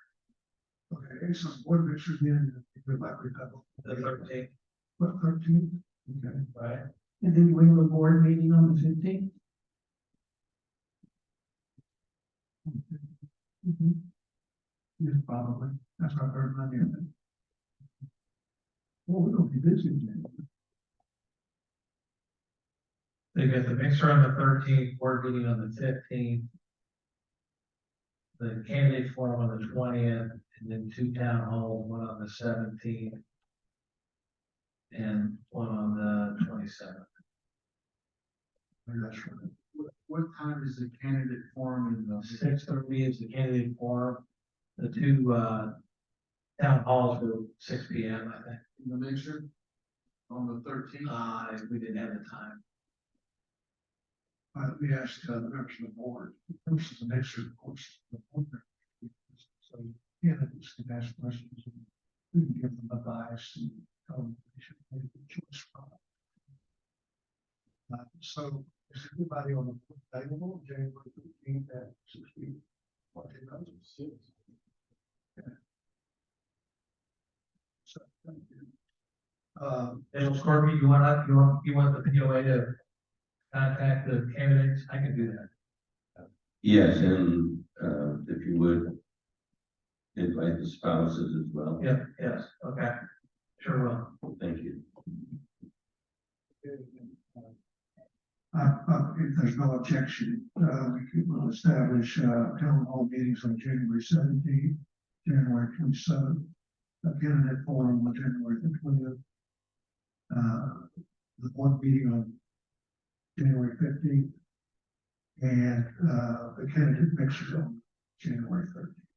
Okay, so board mixers in, good luck with that. The 13th, What, 13th? Okay. right? And then we have a board meeting on the 15th. Yes, probably. That's our third Monday. Isn't it? Well, we're gonna be busy again. They got the mixer on the 13th, board meeting on the 15th. The candidate forum on the 20th, and then 2 town halls, one on the 17th. And one on the 27th. Maybe that's right. What time is the candidate forum in the? 6:30 is the candidate forum. The 2, town halls were 6 P.M., I think. In the mixer? On the 13th? We didn't have the time. Let me ask the members of the board. This is a mixer, of course. The board members. So, yeah, just can ask questions. And we can give them advice and tell them they should make a choice from it. So, is everybody on the board available January 15th at 6 p.m.? What day goes to 6? Okay. So, thank you. And Courtney, you want the POA to contact the candidates? I can do that. Yes, and, if you would invite the spouses as well. Yeah, yes, okay, sure will. Thank you. If there's no objection, we'll establish, town hall meetings on January 17th, January 27th, a candidate forum on January 20th. The board meeting on January 15th, and, the candidate mixer on January 13th.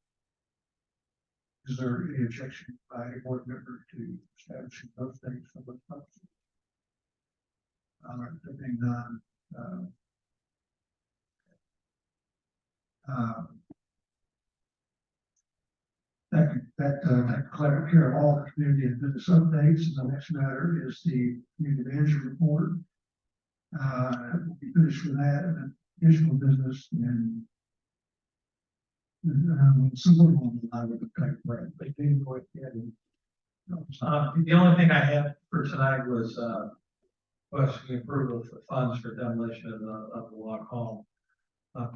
Is there any objection by a board member to establishing those dates for those purposes? being done. That collect care of all the community and business updates. And the next matter is the community manager report. We'll be finished with that and then additional business and somewhere along the line with the type break. They did go ahead and. The only thing I had for tonight was the approval for funds for demolition of the log home.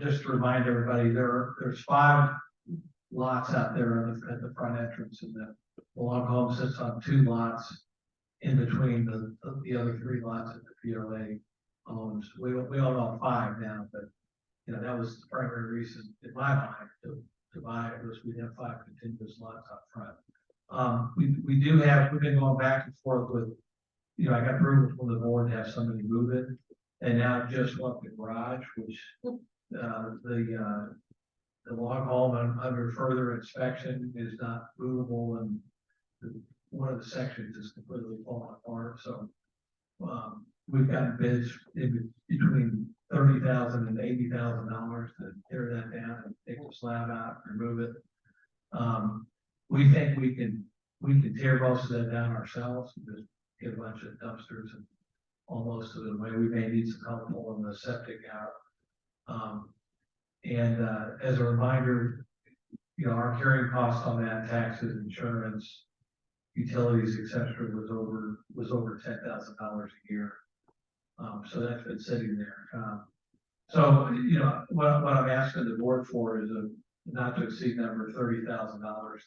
Just to remind everybody, there's 5 lots out there at the front entrance, and the log home sits on 2 lots in between the other 3 lots that the POA owns. We own all 5 now, but you know, that was the primary reason in my mind to buy it, was we'd have 5 contiguous lots out front. We've been going back and forth with, you know, I got approval from the board to have somebody move it, and now just want the garage, which the log home under further inspection is not movable, and one of the sections is completely falling apart. So we've gotten bids in between $30,000 and $80,000 to tear that down and take the slab out, remove it. We think we can tear most of that down ourselves and just get a bunch of dumpsters and all most of it away. We may need some help pulling the septic out. As a reminder, you know, our carrying cost on that, taxes, insurance, utilities, etc., was over $10,000 a year. So that's been sitting there. So, you know, what I'm asking the board for is a not to exceed number $30,000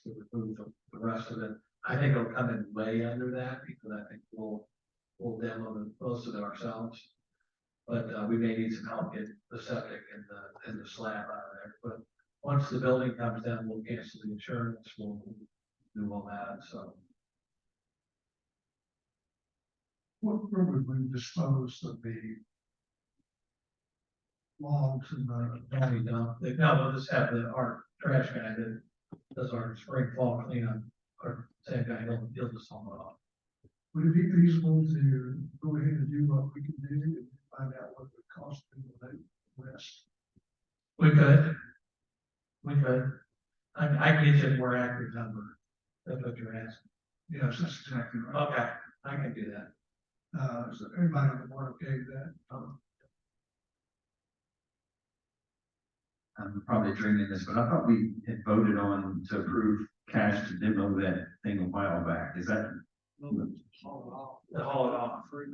to remove the rest of it. I think it'll come in way under that, because I think we'll demo most of it ourselves. But we may need some help getting the septic and the slab out of there. But once the building comes down, we'll cancel the insurance, we'll do all that, so. Where would we dispose of the logs and the County dump? No, we'll just have our trash guy that does our spring fall cleanup, or same guy, he'll just haul it off. Would it be feasible to go ahead and do what we can do and find out what the cost of the rest? We could. I can get you a more accurate number. That's what you're asking. Yes, that's exactly right. Okay, I can do that. So everybody on the board okay with that? I'm probably dreaming this, but I thought we had voted on to approve cash to demo that thing a while back. Is that? Haul it off for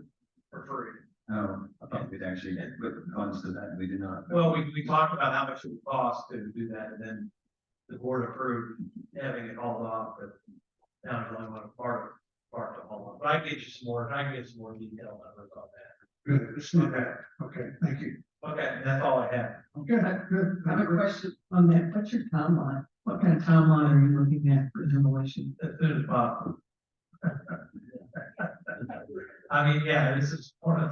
free. No, I thought we'd actually put the funds to that. We did not. Well, we talked about how much it would cost to do that, and then the board approved having it hauled off, but now I only want a part to haul off. But I can get you some more detail numbers on that. Good, let's do that. Okay, thank you. Okay, that's all I have. Okay, good. I have a question on that. What's your timeline? What kind of timeline are you looking at for demolition? As soon as possible. I mean, yeah, this is one of,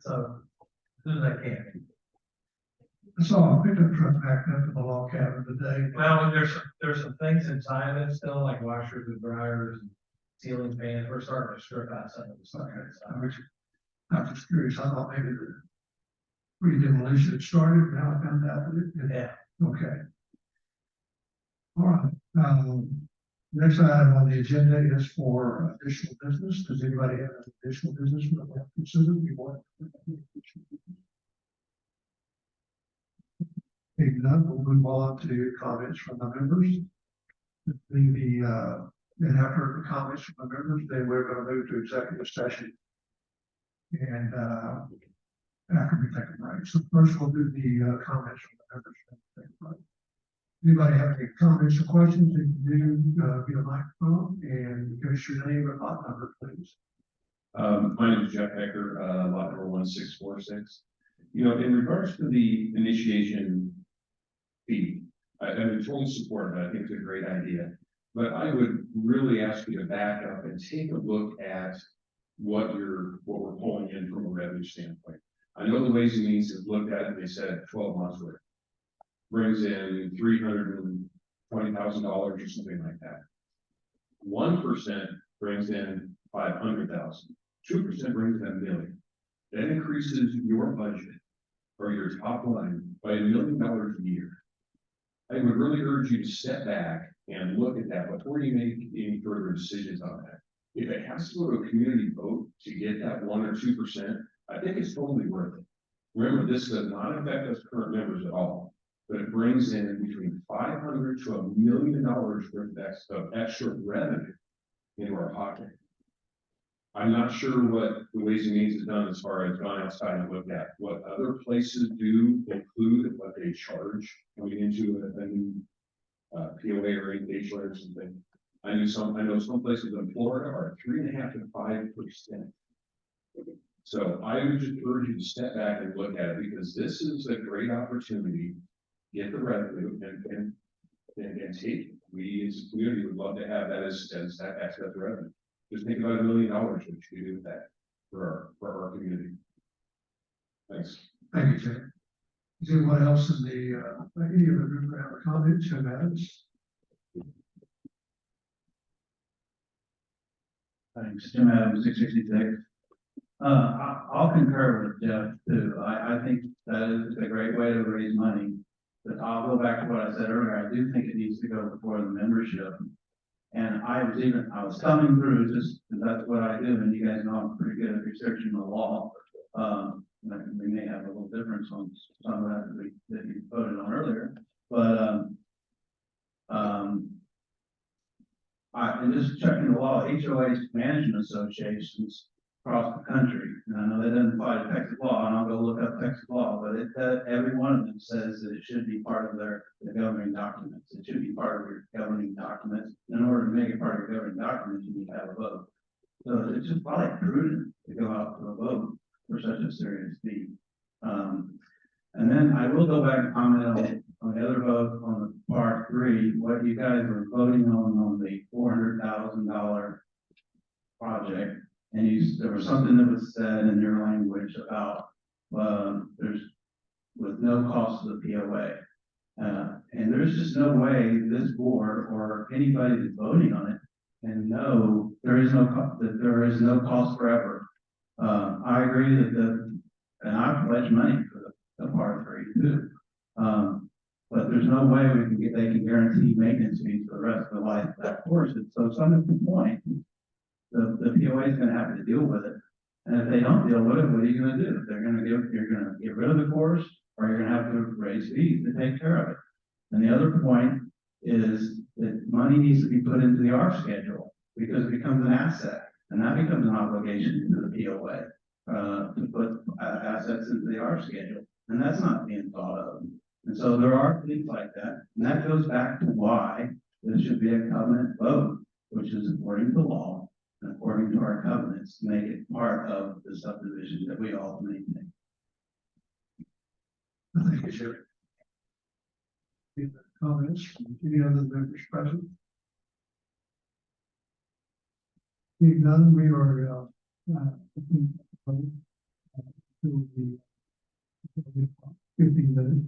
so as soon as I can. I saw a pickup truck backed up to the log cabin today. Well, there's some things inside of it still, like washers and dryers and ceiling fans. We're starting to strip out some of the stuff inside. I'm just curious, I thought maybe the pre-demolition had started, now I found out that it did. Yeah. Okay. All right, next item on the agenda is for additional business. Does anybody have an additional business we want to consider? If none, we'll move on to comments from the members. And after the comments from the members, then we're going to move to executive session. And after we take a break. So first we'll do the comments from the members. Anybody have any comments or questions? If you do, get a microphone and give us your name and lot number, please. My name is Jeff Becker, lot number 1646. You know, in regards to the initiation fee, I'm totally support it. I think it's a great idea. But I would really ask you to back up and take a look at what we're pulling in from a revenue standpoint. I know the Ways and Means has looked at it, and they said 12 months worth. Brings in $320,000 or something like that. 1% brings in 500,000. 2% brings in $1 million. that increases your budget or your top line by $1 million a year. I would really urge you to step back and look at that before you make any further decisions on that. If it has to go to a community vote to get that 1 or 2%, I think it's totally worth it. Remember, this does not affect us current members at all, but it brings in between $500 to $1 million worth of extra revenue into our pocket. I'm not sure what the Ways and Means has done as far as gone outside and looked at what other places do include and what they charge coming into a new POA or HOA or something. I know some places in Florida are 3.5% to 5%. So I would just urge you to step back and look at it, because this is a great opportunity, get the revenue and take it. We as a community would love to have that as that access revenue. Just think about $1 million, what you can do with that for our community. Thanks. Thank you, Jay. Is anyone else in the, any of the group have a comment, Jim Adams? Thanks, Jim Adams, 666. I'll concur with Jeff too. I think that is a great way to raise money. But I'll go back to what I said earlier. I do think it needs to go before the membership. And I was thumbing through just because that's what I do. And you guys know I'm pretty good at researching the law. We may have a little difference on some of that that you voted on earlier, but I'm just checking the law. HOAs, management associations across the country, and I know that doesn't apply to Texas law, and I'll go look up Texas law, but every one of them says that it should be part of the governing documents. It should be part of your governing documents. In order to make it part of your governing documents, you need to have a vote. So it's just probably prudent to go out to a vote for such a serious fee. And then I will go back and comment on the other vote on the part 3, what you guys were voting on the $400,000 project. And there was something that was said in your language about, there's with no cost to the POA. And there's just no way this board or anybody that's voting on it can know there is no cost forever. I agree and I pledge money for the part 3 too. But there's no way they can guarantee maintenance fees for the rest of the life of that course. And so some of the point, the POA is going to have to deal with it. And if they don't deal with it, what are you going to do? You're going to get rid of the course, or you're going to have to raise fees to take care of it. And the other point is that money needs to be put into the R schedule, because it becomes an asset, and that becomes an obligation to the POA to put assets into the R schedule, and that's not being thought of. And so there are things like that, and that goes back to why there should be a covenant vote, which is according to law and according to our covenants, to make it part of the subdivision that we all maintain. Thank you, Jerry. Any comments from any other members present? Seeing none, we are looking to the 15 minutes.